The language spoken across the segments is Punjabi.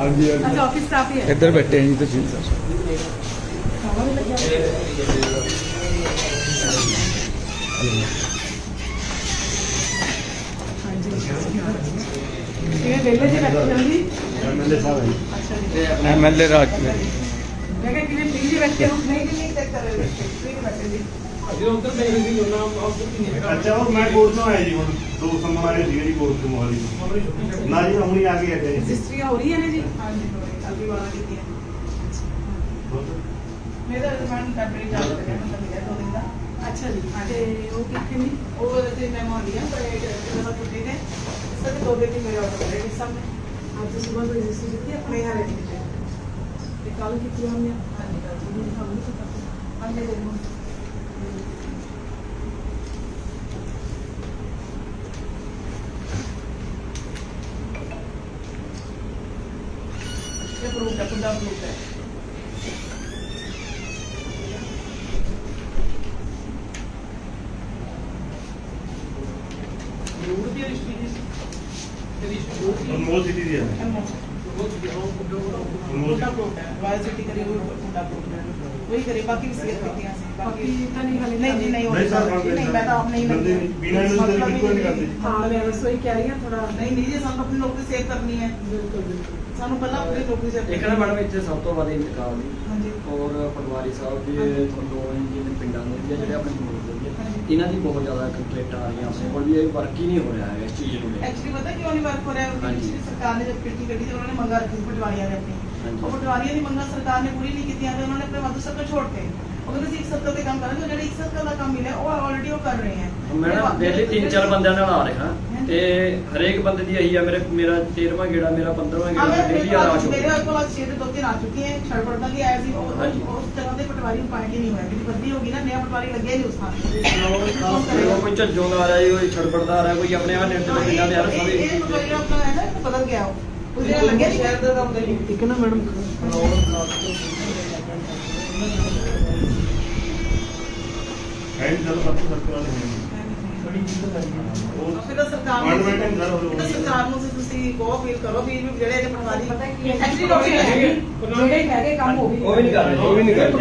हाँ जी अच्छा ऑफिस स्टाफ ही है। इधर बैठे हैं जी तहसील साहब। हाँ जी ये वेले जी बैठे जल्दी। एमएलए साहब हैं। अच्छा जी एमएलए राज में मैं क्या कि फ्री जी बैठे हो नहीं चेक कर रहे फ्री बैठे जी। अच्छा वो मैं कोर्ट में आया जी ਹੁਣ ਦੋ ਸੰਮਣ ਆਏ ਸੀਗੇ ਜੀ ਕੋਰਟ ਤੋਂ ਮੋਹਾਲੀ ਨਾ ਜੀ ਹੁਣੀ ਆ ਕੇ ਹਟੇ ਜੀ रजिस्ट्री हो रही है ना जी। हाँ जी हो रही है अभी वाला की है मेरा रिमांड फरवरी जा रहा है मतलब मिला 2 दिन का। अच्छा जी ते वो कितने नहीं वो जैसे मैं मान लिया पर जब छुट्टी थे सर 2 दिन की मेरे ऑर्डर करे इस सब में आज सुबह को रजिस्ट्री की अपने यहाँ रहती है ते कल की थी हमने। हाँ जी कल भी हम नहीं पता हमने देखो ये प्रूफ है पूरा प्रूफ है। ਅਨਮੋਲ ਸਿਟੀ ਦੀ ਹੈ वही करे बाकी भी सेल करती हैं बाकी नहीं जी नहीं नहीं सर नहीं मैं तो आप नहीं ਬੰਦੇ ਬਿਨਾਂ ਇਹਨਾਂ ਦੇ ਬਿਲਕੁਲ ਨਹੀਂ ਕਰਦੇ हाँ मैं बस वही कह रही हूँ थोड़ा नहीं नहीं जी ਸਾਨੂੰ अपनी नौकरी सेव करनी है बिल्कुल बिल्कुल ਸਾਨੂੰ ਪਹਿਲਾਂ ਆਪਣੀ ਨੌਕਰੀ सेव एक ना मैडम इतने सब तो ज्यादा इंतकाल दी ਹਾਂਜੀ और पटवारी साहब भी थोड़ो जिन्हें पिंडा में भी ਜਿਹੜੇ ਆਪਣੇ ਕੋਲ ਦੇ ਹਾਂਜੀ ਇਹਨਾਂ ਦੀ ਬਹੁਤ ਜ਼ਿਆਦਾ ਕੰਪਲੇਂਟ ਆ ਰਹੀਆਂ ਆਪਣੇ ਕੋਲ ਵੀ ਇਹ ਵਰਕ ਹੀ ਨਹੀਂ ਹੋ ਰਿਹਾ ਹੈ ਇਸ ਚੀਜ਼ ਨੂੰ ਲੈ ਕੇ। एक्चुअली पता क्यों नहीं वर्क हो रहा है ਹਾਂਜੀ। पिछली सरकार ने जब किटी कटी तो उन्होंने मंगा रखी थी पटवारियों ने अपनी ਹਾਂਜੀ। और पटवारियों की मंगा सरकार ने पूरी नहीं की थी उन्होंने अपने माधु सर्कल छोड़ते ਉਹ ਕਹਿੰਦੇ ਸੀ ਇੱਕ ਸਰਕਲ ਤੇ ਕੰਮ ਕਰਾਂਗੇ ਜਿਹੜੇ ਇੱਕ ਸਰਕਲ ਦਾ ਕੰਮ ਮਿਲਿਆ ਉਹ ਆਲਰੇਡੀ ਉਹ ਕਰ ਰਹੇ ਹੈ। ਮੈਡਮ ਡੇਲੀ 3-4 ਬੰਦਿਆਂ ਨਾਲ ਆ ਰਿਹਾ ਤੇ ਹਰੇਕ ਬੰਦੇ ਦੀ ਇਹੀ ਆ ਮੇਰਾ 13ਵਾਂ ਗੇੜਾ ਮੇਰਾ 15ਵਾਂ ਗੇੜਾ ਡੇਲੀ ਆ ਰਿਹਾ ਮੇਰੇ ਕੋਲ ਅੱਜ 6 ਤੋਂ 3 ਆ ਚੁੱਕੇ हैं ਛੜਪੜਦਾ ਵੀ ਆਇਆ ਸੀ ਹਾਂਜੀ। ਉਸ ਤਰ੍ਹਾਂ ਦੇ ਪਟਵਾਰੀ ਨੂੰ ਪਾਇੰਟ ਹੀ ਨਹੀਂ ਹੋਇਆ ਕਿ ਬੱਦੀ ਹੋਗੀ ਨਾ ਨया ਪਟਵਾਰੀ ਲੱਗਿਆ ਨਹੀਂ ਉਸ ਥਾਂ ਤੇ ਕੋਈ ਝੱਜੋਂ ਦਾ ਆ ਰਿਹਾ ਜੀ ਕੋਈ ਛੜਪੜਦਾ ਆ ਰਿਹਾ ਕੋਈ ਆਪਣੇ ਆ ਨੇੜੇ ਦੇ ਪਿੰਡਾਂ ਦੇ ਆ ਰਹੇ ਇਹ ਪਟਵਾਰੀ ਆਪਣਾ ਹੈ ਨਾ ਬਦਲ ਗਿਆ ਉਹ ਉਹਦੇ ਲੱਗਿਆ ਸ਼ਹਿਰ ਦਾ ਕੰਮ ਦੇ ਇੱਕ ਨਾ ਮੈਡਮ ਹੈ ਨਹੀਂ ਚਲੋ ਸਭ ਸਰਕਾਰ ਵਾਲੇ ਹੈ ਫਿਰ ਤਾਂ ਸਰਕਾਰ ਨੂੰ ਸਰਕਾਰ ਨੂੰ ਤੁਸੀਂ ਬਹੁਤ ਫੀਲ ਕਰੋ ਵੀ ਜਿਹੜੇ ਇਹਦੇ ਪਟਵਾਰੀ ਐਕਚੁਅਲੀ ਲੋਕ ਜਿਹੜੇ ਹੈਗੇ ਕੰਮ ਉਹ ਵੀ ਨਹੀਂ ਕਰ ਰਹੇ ਉਹ ਵੀ ਨਹੀਂ ਕਰ ਰਹੇ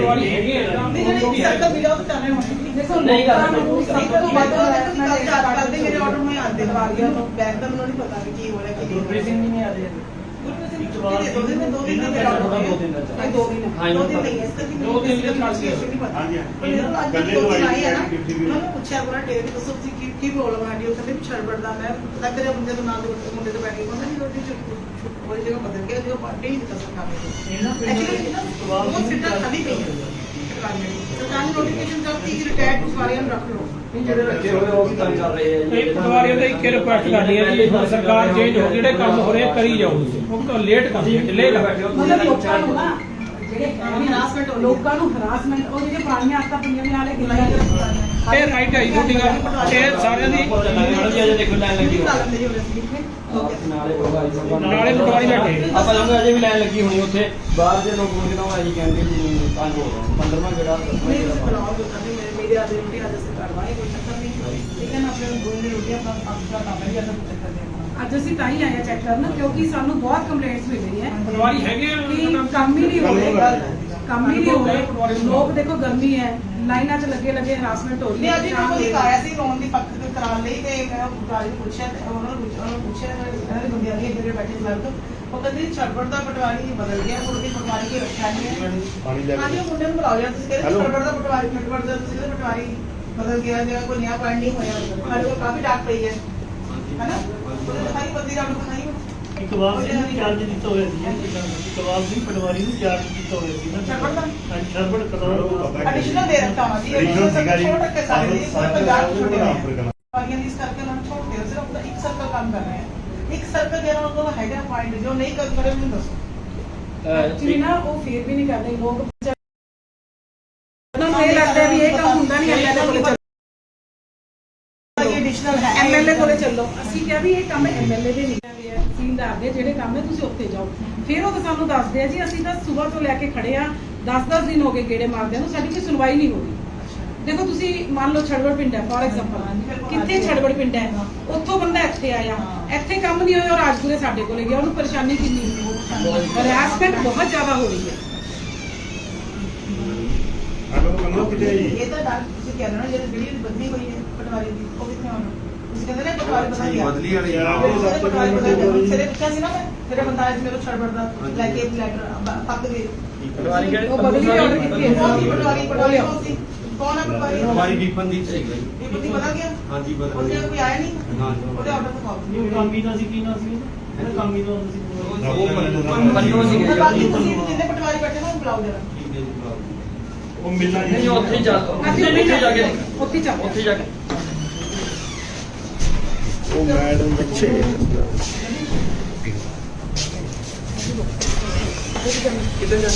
ਜਿਹੜੇ ਸਰਕਾਰ ਮਿਲਿਆ ਉਹ ਕਰਨੇ ਹੋਣੇ ਦੇਖੋ ਨਹੀਂ ਕਰ ਰਹੇ ਸਭ ਤੋਂ ਵੱਧ ਕਰਦੇ ਮੇਰੇ ਆਰਡਰ में ਆਉਂਦੇ ਦਵਾਈਆਂ ਤੋਂ ਬੈਗ ਦਾ ਮੈਨੂੰ ਨਹੀਂ ਪਤਾ ਕਿ ਕੀ ਹੋ ਰਿਹਾ ਕੀ ਗੁਰਪ੍ਰੀਤ ਸਿੰਘ ਨਹੀਂ ਆ ਰਹੇ ਦੋ ਦਿਨ ਮੇਰਾ ਆਰਡਰ ਦੋ ਦਿਨ ਨਹੀਂ ਇਸ ਕਰਕੇ ਦੋ ਦਿਨ ਨਹੀਂ ਪਤਾ ਹਾਂਜੀ ਕੱਲੇ ਤੋਂ ਆਈ ਹੈ ਨਾ ਉਹਨਾਂ ਨੂੰ ਪੁੱਛਿਆ ਬੋਲਾ ਟੇਰੇ ਦੀ ਦੱਸੋ ਤੁਸੀਂ ਕੀ ਪ੍ਰੋਬਲਮ ਆ ਰਹੀ ਹੈ ਕਹਿੰਦੇ ਛੜਬੜਦਾ ਮੈਂ ਪਤਾ ਕਰਿਆ ਮੁੰਡੇ ਤੋਂ ਨਾਲ ਮੁੰਡੇ ਤੋਂ ਬੈਠ ਕੇ ਕਹਿੰਦਾ ਨਹੀਂ ਰੋਟੀ ਚ ਕੋਈ ਜਗ੍ਹਾ ਬਦਲ ਗਿਆ ਜੋ ਪਾਰਟੀ ਨਹੀਂ ਦੱਸ ਸਕਦਾ ਉਹ ਸਿੱਧਾ ਖਾਲੀ ਪਈ ਹੈ ਸਰਕਾਰ ਨੇ ਨੋਟੀਫਿਕੇਸ਼ਨ ਕਰਤੀ ਕਿ ਰਿਟਾਇਰਡ ਪਟਵਾਰੀਆਂ ਨੂੰ ਰੱਖ ਲਓ ਜਿਹੜੇ ਰੱਖੇ ਹੋਏ ਉਹ ਵੀ ਤੰਗ ਕਰ ਰਹੇ ਆ ਜੀ ਪਟਵਾਰੀਆਂ ਦਾ ਇੱਕ ਰਿਕੁਐਸਟ ਕਰਨੀ ਹੈ ਜੀ ਸਰਕਾਰ ਚੇਂਜ ਹੋ ਜਿਹੜੇ ਕੰਮ ਹੋ ਰਹੇ ਕਰੀ ਜਾਓ ਉਹ ਤਾਂ ਲੇਟ ਕਰ ਡਿਲੇ ਕਰ ਮਤਲਬ ਲੋਕਾਂ ਨੂੰ ਨਾ ਜਿਹੜੇ ਹਰਾਸਮੈਂਟ ਲੋਕਾਂ ਨੂੰ ਹਰਾਸਮੈਂਟ ਉਹ ਜਿਹੜੇ ਪੁਰਾਣੀਆਂ ਆਦਤਾਂ ਪੰਜਾਬੀ ਵਾਲੇ ਗਿਲਾਈ ਇਹ ਰਾਈਟ ਹੈ ਤੁਹਾਡੀ ਗੱਲ ਇਹ ਸਾਰਿਆਂ ਦੀ ਮੈਡਮ ਜੀ ਅਜੇ ਦੇਖੋ ਲਾਈਨ ਲੱਗੀ ਨਾਲੇ ਪਟਵਾਰੀ ਬੈਠੇ ਆਪਾਂ ਜਾਉਂਗੇ ਅਜੇ ਵੀ ਲਾਈਨ ਲੱਗੀ ਹੋਣੀ ਉੱਥੇ ਬਾਹਰ ਦੇ ਲੋਕ ਮੁੰਡੇ ਨਾਲ ਆਈ ਕਹਿੰਦੇ ਜੀ 15ਵਾਂ ਗੇੜਾ 10ਵਾਂ ਗੇੜਾ मेरे आधे रोटी आज से करवाए कोई चक्कर नहीं लेकिन अपने गोल रोटी अपना अपना काम है ज्यादा कुछ चक्कर नहीं ਅੱਜ ਅਸੀਂ ਤਾਂ ਹੀ ਆਏ ਚੈੱਕ ਕਰਨ ਕਿਉਂਕਿ ਸਾਨੂੰ ਬਹੁਤ ਕੰਪਲੇਂਟਸ ਮਿਲ ਰਹੀ ਹੈ ਪਟਵਾਰੀ ਹੈਗੇ ਕਿ ਕੰਮ ਹੀ ਨਹੀਂ ਹੋ ਰਿਹਾ ਕੰਮ ਹੀ ਨਹੀਂ ਹੋ ਰਿਹਾ ਲੋਕ ਦੇਖੋ ਗਰਮੀ ਹੈ ਲਾਈਨਾਂ 'ਚ ਲੱਗੇ ਹਰਾਸਮੈਂਟ ਹੋ ਰਹੀ ਹੈ। ਅੱਜ ਮੈਂ ਕੋਈ ਆਇਆ ਸੀ ਲੋਨ ਦੀ ਪੱਕ ਕਰਾਉਣ ਲਈ ਤੇ ਮੈਂ ਪਟਵਾਰੀ ਨੂੰ ਪੁੱਛਿਆ ਤੇ ਉਹਨਾਂ ਨੂੰ ਪੁੱਛਿਆ ਇਹਨਾਂ ਦੇ ਬੰਦਿਆਂ ਦੀ ਜਿਹੜੇ ਬੈਠੇ ਸਰ ਤੋਂ ਉਹ ਕਹਿੰਦੇ ਛੜਬੜ ਦਾ ਪਟਵਾਰੀ ਬਦਲ ਗਿਆ ਹੁਣ ਦੀ ਪਟਵਾਰੀ ਕੀ ਰੱਖਿਆ ਨਹੀਂ ਹੈ ਪਾਣੀ ਲੈ ਹਾਂਜੀ ਮੁੰਡੇ ਨੂੰ ਬੁਲਾਓ ਜਾਂ ਤੁਸੀਂ ਕਹਿੰਦੇ ਛੜਬੜ ਦਾ ਪਟਵਾਰੀ ਤੁਸੀਂ ਕਹਿੰਦੇ ਪਟਵਾਰੀ ਬਦਲ ਗਿਆ ਜਾਂ ਕੋਈ ਨया ਪੁਆਇੰਟ ਨਹੀਂ ਹੋਇਆ ਸਾਡੇ ਕੋਲ ਕਾਫੀ ਡਾਕ ਪਈ ਹੈ ਹੈਨਾ ਉਹਦੇ ਦਿਖਾਈ ਬੰਦੀ ਰਾਮ ਦਿਖਾਈ ਇਕਬਾਲ ਸਿੰਘ ਨੂੰ ਚਾਰਜ ਦਿੱਤਾ ਹੋਇਆ ਸੀ ਇਕਬਾਲ ਸਿੰਘ ਪਟਵਾਰੀ ਨੂੰ ਚਾਰਜ ਦਿੱਤਾ ਹੋਇਆ ਸੀ ਨਾ ਛੜਬੜ ਦਾ ਛੜਬੜ ਕਰਾਉਣਾ ਐਡੀਸ਼ਨਲ ਦੇ ਰੱਖਾ ਵਾ ਜੀ ਰੀਜਨਲ ਸੀਗਾ ਜੀ ਛੋਟਾ ਕੇ ਸਾਰੇ ਦੀ ਕੋਈ ਪੰਜਾਬ ਛੋਟੇ ਪੂਰਾ ਨੇ ਆਫਰ ਕਰਨਾ ਪਟਵਾਰੀਆਂ ਦੀ ਇਸ ਕਰਕੇ ਉਹਨਾਂ ਨੂੰ ਛੋੜ ਦਿਓ ਸਿਰਫ ਇੱਕ ਸਰਕਲ ਕੰਮ ਕਰ ਰਹੇ ਹੈ ਇੱਕ ਸਰਕਲ ਜਿਹੜਾ ਉਹਨਾਂ ਕੋਲ ਹੈਗਾ ਪੁਆਇੰਟ ਜੋ ਨਹੀਂ ਕਰ ਰਹੇ ਮੈਨੂੰ ਦੱਸੋ ਐਕਚੁਅਲੀ ਨਾ ਉਹ ਫੇਰ ਵੀ ਨਹੀਂ ਕਰਦੇ ਲੋਕ ਉਹਨਾਂ ਨੂੰ ਇਹ ਲੱਗਦਾ ਵੀ ਇਹ ਕੰਮ ਹੁੰਦਾ ਨਹੀਂ ਐਮਐਲਏ ਕੋਲੇ ਚੱਲੋ ਐਡੀਸ਼ਨਲ ਹੈ ਐਮਐਲਏ ਕੋਲੇ ਚੱਲੋ ਅਸੀਂ ਕਿਹਾ ਵੀ ਇਹ ਕੰਮ ਐਮਐਲਏ ਦੇ ਨਹੀਂ ਹੈਗੇ ਆ ਤਹਿਸੀਲਦਾਰ ਦੇ ਜਿਹੜੇ ਕੰਮ ਹੈ ਤੁਸੀਂ ਉੱਥੇ ਜਾਓ ਫਿਰ ਉਹ ਸਾਨੂੰ ਦੱਸਦੇ ਆ ਜੀ ਅਸੀਂ ਤਾਂ ਸਵੇਰ ਤੋਂ ਲੈ ਕੇ ਖੜੇ ਆ 10-10 ਦਿਨ ਹੋ ਗਏ ਗੇੜੇ ਮਾਰਦਿਆਂ ਨੂੰ ਸਾਡੀ ਕੋਈ ਸੁਣਵਾਈ ਨਹੀਂ ਹੋ ਰਹੀ। देखो तुसी मान लो छड़बड़ पिंड है फॉर एग्जांपल कितने छड़बड़ पिंड है उत्थों बंदा इत्थे आया इत्थे काम नहीं होया और राजपुरे साडे कोले गया उन्हें परेशानी कितनी हरासमेंट बहुत ज्यादा हो रही है। ਆਪਾਂ ਨੂੰ ਕੰਨੋ ਕਿਤੇ ਜੀ ਇਹ ਤਾਂ ਡਾਕ ਤੁਸੀਂ ਕਹਿ ਰਹੇ ਹੋ ਨਾ ਜਿਹੜੀ ਵੀਡੀਓ ਬਦਲੀ ਹੋਈ ਹੈ ਪਟਵਾਰੀ ਦੀ ਉਹ ਕਿੱਥੇ ਆਉਣਾ ਤੁਸੀਂ ਕਹਿੰਦੇ ਨੇ ਪਟਵਾਰੀ ਬਦਲ ਗਿਆ ਬਦਲੀ ਵਾਲੀ ਪਟਵਾਰੀ ਬਦਲ ਗਿਆ ਸਿਰੇ ਪੁੱਛਿਆ ਸੀ ਨਾ ਮੈਂ ਮੇਰੇ ਬੰਦਾ ਅੱਜ ਮੇਰੇ ਛੜਬੜਦਾ ਲੈ ਕੇ ਇੱਕ ਲੈਟਰ ਪੱਕ ਗਏ ਪਟਵਾਰੀ ਕਿਹੜੇ ਉਹ ਬਦਲੀ ਆਰਡਰ ਕੀਤੀ ਹੈ। ਪਟਵਾਰੀ ਕੌਣ ਸੀ ਕੌਣ ਹੈ ਪਟਵਾਰੀ हमारी विपंदी से गई ਇਹ ਬੰਦੀ ਬਦਲ ਗਿਆ हाँ जी बदल ਉਹਦੇ गई। ਕੋਈ ਆਇਆ ਨਹੀਂ हाँ ਉਹਦੇ ਆਰਡਰ ਦਿਖਾਓ ਇਹ ਕਾਮੀ ਦਾ ਸੀ ਕੀ ਨਾ ਸੀ ਉਹਦਾ ਕਾਮੀ ਦਾ ਸੀ ਮੰਨੋ ਸੀ ਤੇ ਬਾਕੀ ਤੁਸੀਂ ਜਿੰਨੇ ਪਟਵਾਰੀ ਬੈਠੇ ਨਾ ਉਹ ਬੁਲਾਓ ਜਰਾ ठीक है जी बुलाओ। ਉਹ ਮਿਲਣਾ ਨਹੀਂ ਉੱਥੇ ਹੀ ਜਾ ਉੱਥੇ ਜਾ ਕੇ ਉੱਥੇ ਚੱਲ ਉੱਥੇ ਜਾ ਕੇ ਉਹ ਮੈਡਮ ਬੱਚੇ ਕਿੱਧਰ ਜਾਣਾ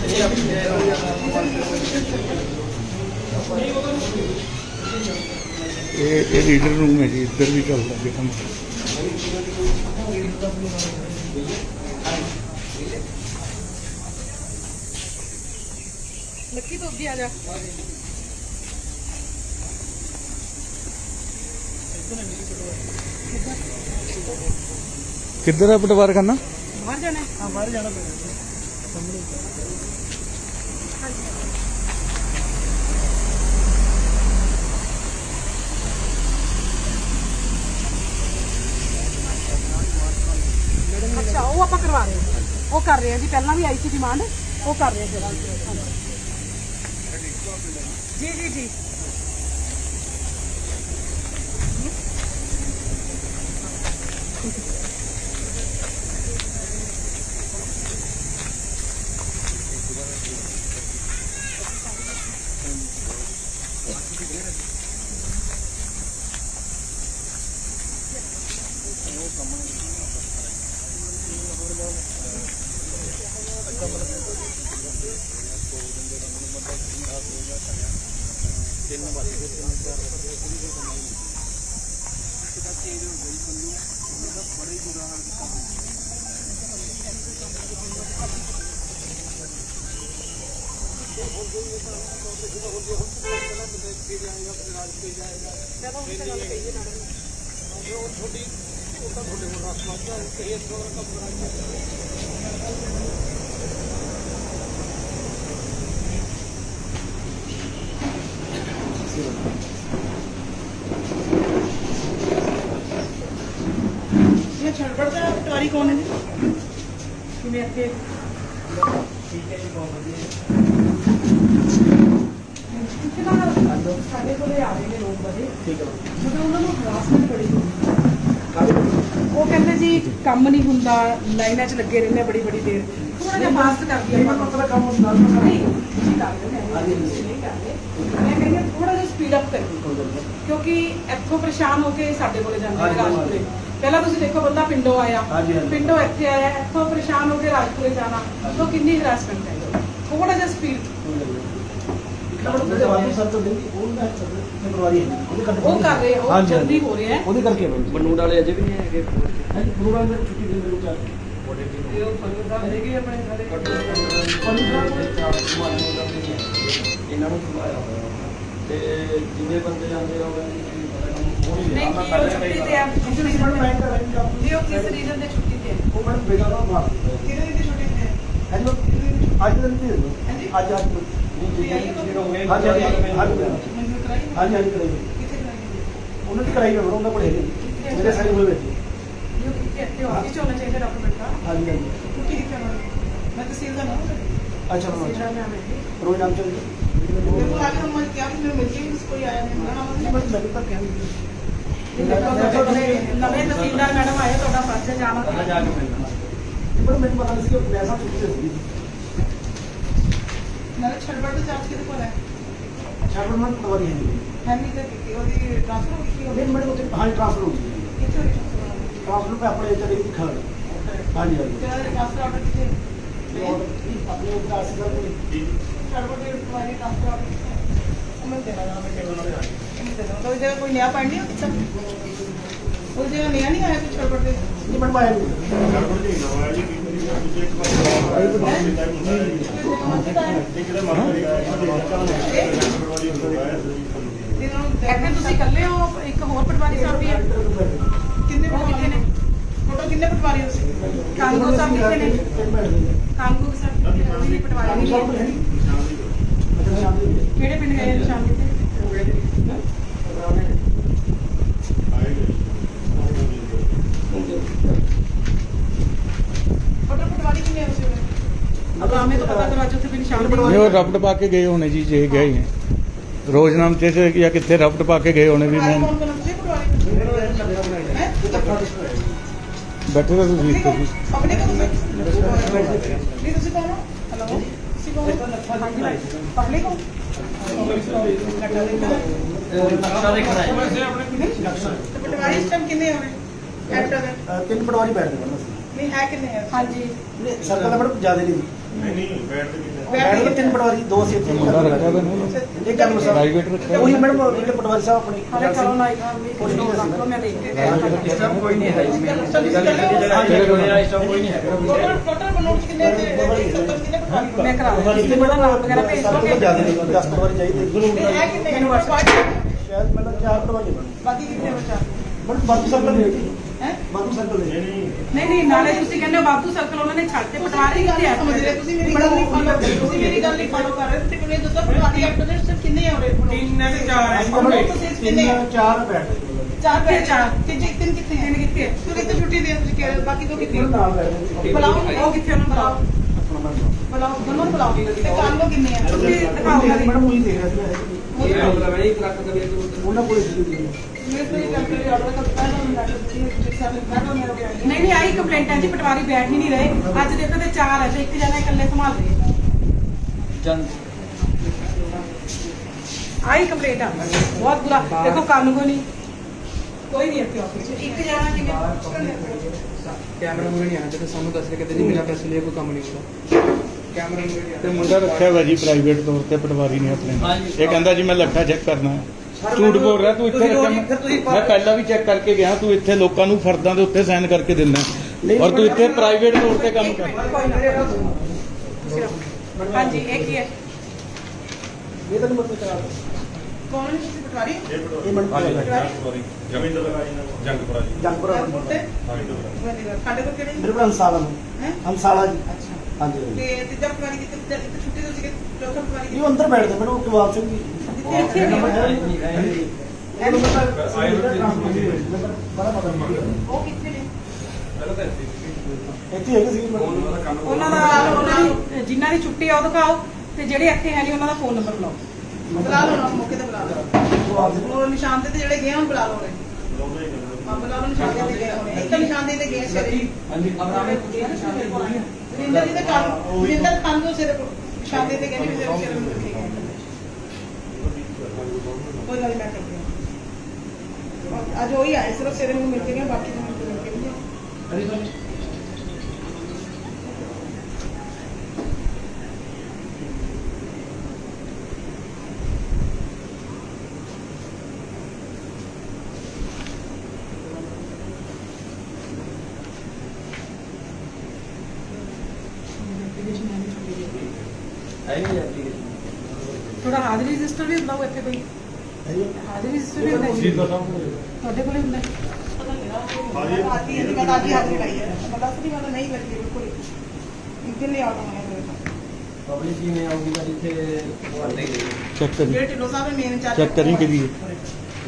ਇਹ ਆਪਣੇ ये रीडर रूम है जी इधर भी चलता है काम। लक्की तो भी आ जा। किधर है पटवार खाना? बाहर जाना है। ਹਾਂ ਬਾਹਰ ਜਾਣਾ ਪੈਣਾ अच्छा वो आप करवा रहे हैं वो कर रहे हैं जी पहला भी आई थी डिमांड वो कर रहे हैं जरा जी जी जी ਇਹ ਛੜਬੜ ਦਾ ਪਟਵਾਰੀ ਕੌਣ ਹੈ ਜੀ किमें इत्थे ਇੱਥੇ ਨਾ ਸਾਡੇ ਕੋਲੇ ਆ ਰਹੇ ਨੇ ਲੋਕ ਬੜੇ ਮਤਲਬ ਉਹਨਾਂ ਨੂੰ ਹਰਾਸਮੈਂਟ ਬੜੀ ਹੁੰਦੀ ਉਹ ਕਹਿੰਦੇ ਜੀ ਕੰਮ ਨਹੀਂ ਹੁੰਦਾ ਲਾਈਨਾਂ 'ਚ ਲੱਗੇ ਰਹਿੰਦੇ ਬੜੀ ਬੜੀ ਦੇਰ ਥੋੜਾ ਜਿਹਾ ਫਾਸਟ ਕਰ ਦਿਆ ਮਤਲਬ ਕੰਮ ਹੁੰਦਾ ਨਹੀਂ ਤੁਸੀਂ ਕਰ ਰਹੇ ਹੋ ਨਹੀਂ ਕਰਦੇ ਮੈਂ ਕਹਿੰਦੀ ਹਾਂ ਥੋੜਾ ਜਿਹਾ ਸਪੀਡ ਅਪ ਕਰੀਏ ਕਿਉਂਕਿ ਇੱਥੋਂ ਪਰੇਸ਼ਾਨ ਹੋ ਕੇ ਸਾਡੇ ਕੋਲੇ ਜਾਂਦੇ ਨੇ ਰਾਜਪੁਰੇ ਪਹਿਲਾਂ ਤੁਸੀਂ ਦੇਖੋ ਬੰਦਾ ਪਿੰਡੋਂ ਆਇਆ ਪਿੰਡੋਂ ਇੱਥੇ ਆਇਆ ਇੱਥੋਂ ਪਰੇਸ਼ਾਨ ਹੋ ਕੇ ਰਾਜਪੁਰੇ ਜਾਣਾ ਤਾਂ ਕਿੰਨੀ ਹਰਾਸਮੈਂਟ ਹੈ ਥੋੜਾ ਜਿਹਾ ਸਪੀਡ ਉਹ ਕਰ ਰਹੇ ਹੋ ਜਲਦੀ ਹੋ ਰਿਹਾ ਹੈ ਉਹਦੇ ਕਰਕੇ ਬਨੂੜ ਵਾਲੇ ਅਜੇ ਵੀ ਨਹੀਂ ਹੈਗੇ ਪੂਰਾ ਛੁੱਟੀ ਦੇ ਵਿੱਚ ਚੱਲ ਇਹ ਉਹ ਫਰਕ ਦਾ ਹੈਗੇ ਆਪਣੇ ਸਾਰੇ ਇਹਨਾਂ ਨੂੰ ਸੁਭਾਇਆ ਹੋਇਆ ਤੇ ਜਿੰਨੇ ਬੰਦੇ ਜਾਂਦੇ ਆ ਨਹੀਂ ਕੀ ਉਹ ਛੁੱਟੀ ਤੇ ਆ ਜੀ ਉਹ ਕਿਸ ਰੀਜ਼ਨ ਤੇ ਛੁੱਟੀ ਤੇ ਹੈ ਉਹ ਮੈਡਮ ਬੇਗਾ ਦਾ ਮਾਰ ਕਿਹਦੇ ਦੀ ਛੁੱਟੀ ਤੇ ਹੈ ਅੱਜ ਦਿਨ ਦੀ ਅੱਜ ਅੱਜ ਹਾਂਜੀ ਹਾਂਜੀ ਕਰਾਈ ਉਹਨਾਂ ਦੀ ਕਰਾਈ ਮੈਂ ਉਹਨਾਂ ਕੋਲ ਹੈਗੇ ਮੇਰੇ ਸਾਰੇ ਕੋਲ ਬੈਠੇ ਜੋ ਕਿਤੇ ਇੱਥੇ ਆਫਿਸ ਚ ਹੋਣਾ ਚਾਹੀਦਾ ਡਾਕੂਮੈਂਟ ਦਾ ਹਾਂਜੀ ਹਾਂਜੀ ਛੁੱਟੀ ਕਿੱਥੇ ਹੋਣਾ ਮੈਂ ਤਹਿਸੀਲ ਦਾ ਨਾਮ ਅੱਛਾ ਤਹਿਸੀਲ ਦਾ ਨਾਮ ਹੈ ਰੋਜ਼ ਨਾਮ ਚੱਲ मेरे को आगे हम क्या मेरे मिल के कोई आया नहीं मेरा नाम ਬਸ ਮੈਨੂੰ ਤਾਂ ਕਹਿ ਨਵੇਂ ਤਹਿਸੀਲਦਾਰ ਮੈਡਮ ਆਏ ਤੁਹਾਡਾ ਫਰਜ਼ ਹੈ ਜਾਣਾ ਜਾ ਕੇ ਮਿਲਣਾ ਪਰ ਮੈਨੂੰ ਪਤਾ ਨਹੀਂ ਸੀ ਕਿ ਪੈਸਾ ਚੁੱਕੀ ਸੀ मेरा छड़बड़ तो चार्ज कितने को है ਛੱਡ ਮੈਂ ਪਟਵਾਰੀ ਹੈ ਨਹੀਂ फैमिली का कितनी ओदी ट्रांसफर हो गई ਉਹਦੇ ਮੈਨੂੰ ਉੱਥੇ ਹਾਂ ਟ੍ਰਾਂਸਫਰ ਹੋ ਗਈ कितने ਟ੍ਰਾਂਸਫਰ ਪੇ ਆਪਣੇ ਚਲੇ ਗਈ ਖੜ ਹਾਂਜੀ ਹਾਂਜੀ तेरा ट्रांसफर ऑर्डर कितने ਤੇ ਆਪਣੇ ਉੱਤੇ ਆਸੀ ਕਰ ਕੋਈ छड़बड़ के तुम्हारी ट्रांसफर ऑर्डर मैं देना मैं देना तो इधर कोई नया पढ़ नहीं होता वो जगह नया नहीं आया कुछ छड़बड़ के ਨਹੀਂ ਮੈਨੂੰ ਆਇਆ ਨਹੀਂ ਗੜਬੜ ਜੀ ਨਾ ਆਇਆ ਜੀ ਕੀ ਕਰੀ ਦੂਜੇ ਇੱਕ ਵਾਰ ਕਿਹਦੇ ਮਾਰ ਇੱਥੇ ਤੁਸੀਂ ਇਕੱਲੇ ਹੋ ਇੱਕ ਹੋਰ ਪਟਵਾਰੀ ਸਾਹਿਬ ਵੀ ਹੈ कितने ਉਹ ਕਿੱਥੇ ਨੇ ਟੋਟਲ ਕਿੰਨੇ ਪਟਵਾਰੀ ਹੋ ਸੀ? ਕਾਂਗੂ ਸਾਹਿਬ ਕਿੱਥੇ ਨੇ? ਕਾਂਗੂ ਸਾਹਿਬ ਕਿੱਥੇ ਨੇ? ਉਹ ਵੀ ਪਟਵਾਰੀ ਨਹੀਂ ਹੈ। ਕਿਹੜੇ ਪਿੰਡ ਗਏ ਨੇ ਸ਼ਾਮ ਕਿਤੇ? ਟੋਟਲ ਪਟਵਾਰੀ ਕਿੰਨੇ ਹੋ ਸੀ ਉਹਨੇ? अब हमें तो पता करो आज उत्थे भी निशान नहीं वो रफ्ट पा के गए होने जी जे गए हैं रोजनामचे से या कितने रफ्ट पा के गए होने भी मैं ਕੌਣ ਕੌਣ ਸੀ ਪਟਵਾਰੀ? ਹੈ बैठे तो ਤੁਸੀਂ ਇੱਥੇ ਜੀ ਆਪਣੇ ਕੋਲ ਨਹੀਂ ਤੁਸੀਂ ਕੌਣ ਹੋ? ਹੈਲੋ ਤੁਸੀਂ ਕੌਣ ਹੋ? ਪਬਲਿਕ ਹੋ? ਨਕਸ਼ਾ ਦੇਖਣਾ ਹੈ। ਤੇ ਪਟਵਾਰੀ ਇਸ ਟਾਈਮ ਕਿੰਨੇ ਹੋਣੇ? ਐਕਟਰ ਦੇ 3 ਪਟਵਾਰੀ ਬੈਠਦੇ ਨੇ ਨਹੀਂ ਹੈ ਕਿੰਨੇ ਹੈ? हाँ जी ਨਹੀਂ ਸਰਕਲ ਦਾ ਮੈਡਮ ਜ਼ਿਆਦਾ ਨਹੀਂ ਨਹੀਂ ਬੈਠਦੇ ਕਿੱਥੇ ਬੈਠਦੇ 3 ਪਟਵਾਰੀ 2 ਸੀ ਇੱਥੇ ਮੁੰਡਾ ਰੱਖਿਆ ਤਾਂ ਨਹੀਂ ਇਹ ਕੰਮ ਸਾਹਿਬ ਪ੍ਰਾਈਵੇਟ ਰੱਖਿਆ ਉਹੀ ਮੈਡਮ ਜਿਹੜੇ ਪਟਵਾਰੀ ਸਾਹਿਬ ਆਪਣੀ अरे करो ना एक कुछ नहीं रख लो मैं देख के ਇਸ ਟਾਈਮ ਕੋਈ ਨਹੀਂ ਹੈ ਜੀ ਮੇਰੀ ਗੱਲ ਕੀਤੀ ਜਿਹੜਾ ਹੋਇਆ ਇਸ ਟਾਈਮ ਕੋਈ ਨਹੀਂ ਹੈ। ਟੋਟਲ ਬਨੋਟ ਕਿੰਨੇ ਤੇ ਕਿੰਨੇ ਪਟਵਾਰੀ? मैं करा दूंगी इसमें बड़ा नाम वगैरह भेज ਸਰਕਲ दोगे? ਤੋਂ ਜ਼ਿਆਦਾ ਨਹੀਂ 10 ਪਟਵਾਰੀ ਚਾਹੀਦੇ ਹੈ ਕਿੰਨੇ? ਸ਼ਾਇਦ ਮੈਡਮ 4 ਪਟਵਾਰੀ ਬਣ ਬਾਕੀ ਕਿੰਨੇ ਬਚਾ? ਮੈਡਮ ਬਾਕੀ ਸਰਕਲ ਦੇ ਹੈ ਬਾਕੀ ਸਰਕਲ ਦੇ नहीं नहीं नाले ਤੁਸੀਂ ਕਹਿੰਦੇ ਹੋ ਬਾਪੂ ਸਰਕਲ ਉਹਨਾਂ ਨੇ ਛੱਡ ਤੇ ਪਟਵਾਰੀ ਕਿੱਥੇ ਆ? ਸਮਝ ਰਹੇ ਤੁਸੀਂ ਮੇਰੀ ਗੱਲ ਨਹੀਂ ਫਾਲੋ ਕਰ ਰਹੇ ਤੁਸੀਂ ਮੇਰੀ ਗੱਲ ਨਹੀਂ ਫਾਲੋ ਕਰ ਰਹੇ ਤੇ ਮੈਨੂੰ ਇਹ ਦੱਸੋ ਪਟਵਾਰੀ ਐਕਟਰ ਦੇ ਸਿਰ ਕਿੰਨੇ ਆ ਰਹੇ? 3 ਨੇ ਤੇ 4 ਹੈ ਤੁਸੀਂ ਕਿੰਨੇ? 4 ਬੈਠਦੇ ਚਾਰ ਕਿੱਥੇ ਪੈ ਚਾਰ? ਤਿੰਨ ਤਿੰਨ ਕਿੱਥੇ ਤਿੰਨ ਕਿੱਥੇ? ਤੁਸੀਂ ਇੱਕ ਛੁੱਟੀ ਦੇ ਤੁਸੀਂ ਕਹਿ ਰਹੇ ਬਾਕੀ ਦੋ ਕਿੱਥੇ? ਨਾਲ ਬੈਠਦੇ ਬੁਲਾਓ ਉਹ ਕਿੱਥੇ ਉਹਨਾਂ ਨੂੰ ਬੁਲਾਓ ਬੁਲਾਓ ਦੋਨੋਂ ਨੂੰ ਬੁਲਾਓ ਤੇ ਕਾਨੂੰਨ ਕਿੰਨੇ ਆ? ਤੁਸੀਂ ਦਿਖਾਓ ਨਾ ਮੈਡਮ ਉਹੀ ਦੇਖ ਰਿਹਾ ਸੀ ਉਹਨਾਂ ਕੋਲ ਸੀ ਮੇਰੇ ਤੋਂ ਇਹ ਕੰਪਨੀ ਆਰਡਰ ਕਰ ਪਹਿਲਾਂ ਮੈਂ ਨਹੀਂ ਨਹੀਂ ਆਹੀ ਕੰਪਲੇਂਟ ਹੈ ਜੀ ਪਟਵਾਰੀ ਬੈਠ ਹੀ ਨਹੀਂ ਰਹੇ ਅੱਜ ਦੇਖੋ ਤੇ 4 ਹੈ ਤੇ ਇੱਕ ਜਣਾ ਇਕੱਲੇ ਸੰਭਾਲ ਰਹੇ ਆਹੀ ਕੰਪਲੇਂਟ ਆ ਬਹੁਤ ਬੁਰਾ ਦੇਖੋ ਕਾਨੂੰਨ ਕੋਈ ਨਹੀਂ ਕੋਈ ਨਹੀਂ ਇੱਥੇ ਆਫਿਸ ਚ ਇੱਕ ਜਣਾ ਕਿਵੇਂ ਕੈਮਰਾ ਮੂਰੇ ਨਹੀਂ ਆਣਾ ਤੇ ਸਾਨੂੰ ਦੱਸ ਰਹੇ ਕਹਿੰਦੇ ਜੀ ਬਿਨਾਂ ਪੈਸੇ ਲਏ ਕੋਈ ਕੰਮ ਨਹੀਂ ਹੁੰਦਾ ਕੈਮਰਾ ਮੂਰੇ ਨਹੀਂ ਤੇ ਮੁੰਡਾ ਰੱਖਿਆ ਵਾ ਜੀ ਪ੍ਰਾਈਵੇਟ ਤੌਰ ਤੇ ਪਟਵਾਰੀ ਨੇ ਆਪਣੇ ਇਹ ਕਹਿੰਦਾ ਜੀ ਮੈਂ ਲੱਖਾ ਚੈੱਕ ਕਰਨਾ ਹੈ ਝੂਠ ਬੋਲ ਰਿਹਾ ਤੂੰ ਇੱਥੇ ਰੱਖਿਆ ਮੈਂ ਪਹਿਲਾਂ ਵੀ ਚੈੱਕ ਕਰਕੇ ਗਿਆ ਤੂੰ ਇੱਥੇ ਲੋਕਾਂ ਨੂੰ ਫਰਦਾਂ ਦੇ ਉੱਤੇ ਸਾਈਨ ਕਰਕੇ ਦਿੰਦਾ ਔਰ ਤੂੰ ਇੱਥੇ ਪ੍ਰਾਈਵੇਟ ਤੌਰ ਤੇ ਕੰਮ ਕਰ ਹਾਂਜੀ ਇਹ ਕੀ ਹੈ ਇਹ ਤਾਂ ਮਤਲਬ ਕਰਾ ਕੌਣ ਹੈ ਤੁਸੀਂ ਪਟਵਾਰੀ? ਇਹ ਜ਼ਮੀਨ ਦਾ ਜੰਗਪੁਰਾ ਜੀ ਜੰਗਪੁਰਾ 에어ਪੋਰਟ ਤੇ ਹਾਂਜੀ ਤੋਂ ਸਾਡੇ ਕੋਲ ਕਿਹੜੇ ਮੇਰੇ ਕੋਲ ਹੰਸਾਲਾ ਨੂੰ ਹੈ? ਹੰਸਾਲਾ ਜੀ ਅੱਛਾ ਹਾਂਜੀ ਤੇ ਤੀਜਾ ਪਟਵਾਰੀ ਕਿੱਥੇ ਛੁੱਟੀ ਤੋਂ ਸੀਗੇ ਚੌਥਾ ਪਟਵਾਰੀ ਇਹ ਅੰਦਰ ਬੈਠਦੇ ਮੈਨੂੰ ਜਵਾਬ ਸਿੰਘ ਜੀ ਕਿੱਥੇ ਇੱਥੇ ਬੜਾ ਪਤਾ ਨਹੀਂ ਉਹ ਕਿੱਥੇ ਨੇ? ਇੱਥੇ ਹੈਗੇ ਸੀ ਉਹਨਾਂ ਦੀ ਜਿਨ੍ਹਾਂ ਦੀ ਛੁੱਟੀ ਆ ਉਹ ਦਿਖਾਓ ਤੇ ਜਿਹੜੇ ਇੱਥੇ ਹੈ ਨਹੀਂ ਉਹਨਾਂ ਦਾ ਫੋਨ ਨੰਬਰ ਬੁਲਾਓ ਬੁਲਾ ਲਓ ਨਾ ਮੌਕੇ ਤੇ ਬੁਲਾ ਲਓ ਉਹ ਨਿਸ਼ਾਨ ਤੇ ਜਿਹੜੇ ਗਏ ਹੁਣ ਬੁਲਾ ਲਓ ਨੇ ਬੁਲਾ ਲਓ ਨਿਸ਼ਾਨ ਤੇ ਗਏ ਹੋਣੇ ਇੱਕ ਤਾਂ ਨਿਸ਼ਾਨ ਤੇ ਗਏ ਸਵੇਰੇ ਹਾਂਜੀ ਰਿੰਦਰ ਜੀ ਦੇ ਕੰਮ ਰਿੰਦਰ ਖਾਨ ਨੂੰ ਸਿਰੇ ਨਿਸ਼ਾਨ ਤੇ ਗਏ ਨੇ ਸਵੇਰੇ ਨੂੰ ਰੱਖੇ ਗਏ ਕੋਈ ਗੱਲ ਨਹੀਂ ਕਰਦੀ ਅੱਜ ਉਹੀ ਆਏ ਸਿਰਫ ਸਵੇਰੇ ਨੂੰ ਮਿਲ ਕੇ ਗਏ ਬਾਕੀ ਨੂੰ ਮਿਲ ਕੇ ਨਹੀਂ ਥੋੜਾ ਹਾਜ਼ਰੀ ਰਜਿਸਟਰ ਵੀ ਹੁੰਦਾ ਇੱਥੇ ਕੋਈ ਹਾਜ਼ਰੀ ਰਜਿਸਟਰ ਵੀ ਹੁੰਦਾ ਤੁਹਾਡੇ ਕੋਲ ਹੁੰਦਾ ਆਤੀ ਹੈ ਮੈਂ ਆਤੀ ਹਾਜ਼ਰੀ ਲਾਈ ਹੈ ਮੈਂ ਦੱਸ ਨਹੀਂ ਮੈਂ ਨਹੀਂ ਲੱਗੀ ਬਿਲਕੁਲ ਇੱਕ ਦਿਨ ਨਹੀਂ ਆਉਣਾ ਮੈਂ ਪਬਲਿਕ ਹੀ ਨਹੀਂ ਆਉਗੀ ਤਾਂ ਇੱਥੇ ਵੜਦੇ ਗਏ ਚੈੱਕ ਕਰੀ ਜਿਹੜੇ ਢਿੱਲੋਂ ਸਾਹਿਬ ਮੇਨ ਚਾਰ ਚੈੱਕ ਕਰੀ ਕਿ ਜੀ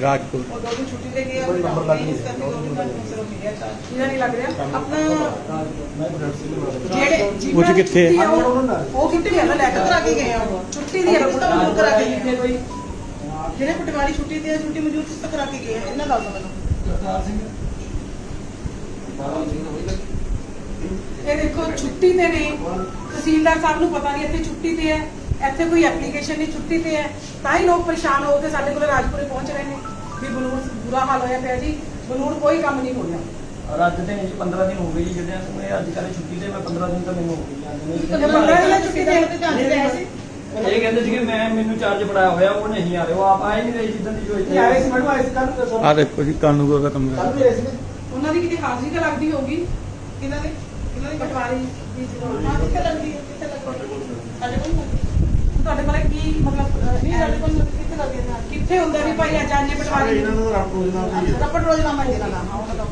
ਰਾਜਪੁਰ ਉਹ ਦੋ ਦਿਨ ਛੁੱਟੀ ਤੇ ਗਏ ਉਹ ਨੰਬਰ ਲੱਗ ਨਹੀਂ ਸਕਦਾ ਦੋ ਦਿਨ ਬਾਅਦ ਸਿਰਫ ਮਿਲਿਆ ਚਾਰ ਇਹਦਾ ਨਹੀਂ ਲੱਗ ਰਿਹਾ ਆਪਣਾ ਜਿਹੜੇ ਉਹ 'ਚ ਕਿੱਥੇ ਹੈ? ਉਹ ਛੁੱਟੀ ਹੈ ਨਾ ਲੈ ਕਰਾ ਕੇ ਗਏ ਆ ਉਹ ਛੁੱਟੀ ਦੀ ਹੈ ਉਹ ਕਰਾ ਕੇ ਗਏ ਕੋਈ ਜਿਹੜੇ ਪਟਵਾਰੀ ਛੁੱਟੀ ਤੇ ਛੁੱਟੀ ਮੌਜੂਦ ਸੀ ਕਰਾ ਕੇ ਗਏ ਇਹਨਾਂ ਦੱਸ ਦਿਓ ਮੈਨੂੰ ਇਹ ਦੇਖੋ ਛੁੱਟੀ ਤੇ ਨੇ ਤਹਿਸੀਲਦਾਰ ਸਾਹਿਬ ਨੂੰ ਪਤਾ ਨਹੀਂ ਇੱਥੇ ਛੁੱਟੀ ਤੇ ਹੈ ਇੱਥੇ ਕੋਈ ਐਪਲੀਕੇਸ਼ਨ ਨਹੀਂ ਛੁੱਟੀ ਤੇ ਹੈ ਤਾਂ ਹੀ ਲੋਕ ਪਰੇਸ਼ਾਨ ਹੋ ਕੇ ਸਾਡੇ ਕੋਲ ਰਾਜਪੁਰੇ ਪਹੁੰਚ ਰਹੇ ਨੇ ਵੀ ਬਨੂੜ ਬੁਰਾ ਹਾਲ ਹੋਇਆ ਪਿਆ ਜੀ ਬਨੂੜ ਕੋਈ ਕੰਮ ਨਹੀਂ ਹੋ ਰਿਹਾ ਔਰ ਅੱਜ ਤੇ ਜੀ 15 ਦਿਨ ਹੋ ਗਏ ਜੀ ਜਿਹੜੇ ਮੈਂ ਅੱਜ ਕੱਲ੍ਹ ਛੁੱਟੀ ਤੇ ਮੈਂ 15 ਦਿਨ ਤਾਂ ਮੈਨੂੰ ਹੋ ਗਈ ਜਾਂਦੇ ਤੇ 15 ਦਿਨ ਛੁੱਟੀ ਤੇ ਇਹ ਕਹਿੰਦੇ ਸੀ ਕਿ ਮੈਨੂੰ ਚਾਰਜ ਫੜਾਇਆ ਹੋਇਆ ਉਹ ਨਹੀਂ ਆ ਰਹੇ ਉਹ ਆਪ ਆਏ ਨਹੀਂ ਰਹੇ ਜਿੱਦਾਂ ਦੀ ਜੋ ਇੱਥੇ ਆਏ ਸੀ ਮੈਡਮ ਆਏ ਸੀ ਕੱਲ ਆ ਦੇਖੋ ਜੀ ਕਾਨੂੰਗੋ ਦਾ ਕਮਰਾ ਕੱਲ ਵੀ ਆਏ ਸੀ ਉਹਨਾਂ ਦੀ ਕਿਤੇ ਹਾਜ਼ਰੀ ਤਾਂ ਲੱਗਦੀ ਹੋਊਗੀ ਕਿਹਨਾਂ ਦੇ ਪਟਵਾਰੀ ਦੀ ਜ਼ਰੂਰ ਹਾਂ ਕਿੱਥੇ ਲੱਗਦੀ ਹੈ ਕਿੱਥੇ ਲੱਗਦੀ ਸਾਡੇ ਕੋਲ ਤੁਹਾਡੇ ਕੋਲ ਕੀ ਮਤਲਬ ਨਹੀਂ ਸਾਡੇ ਕੋਲ ਕਿੱਥੇ ਲੱਗਦੀ ਹੈ ਕਿੱਥੇ ਹੁੰਦਾ ਵੀ ਭਾਈ ਅੱਜ ਆਨੇ ਪਟਵਾਰੀ ਇਹਨਾਂ ਦਾ ਰੱਬ ਰੋਜ਼ਨਾ ਦੀ ਹੈ। ਰੋਪੜ ਰੋਜ਼ਨਾਮਾ ਜਿਹੜਾ ਨਾਮ ਆ ਉਹਦਾ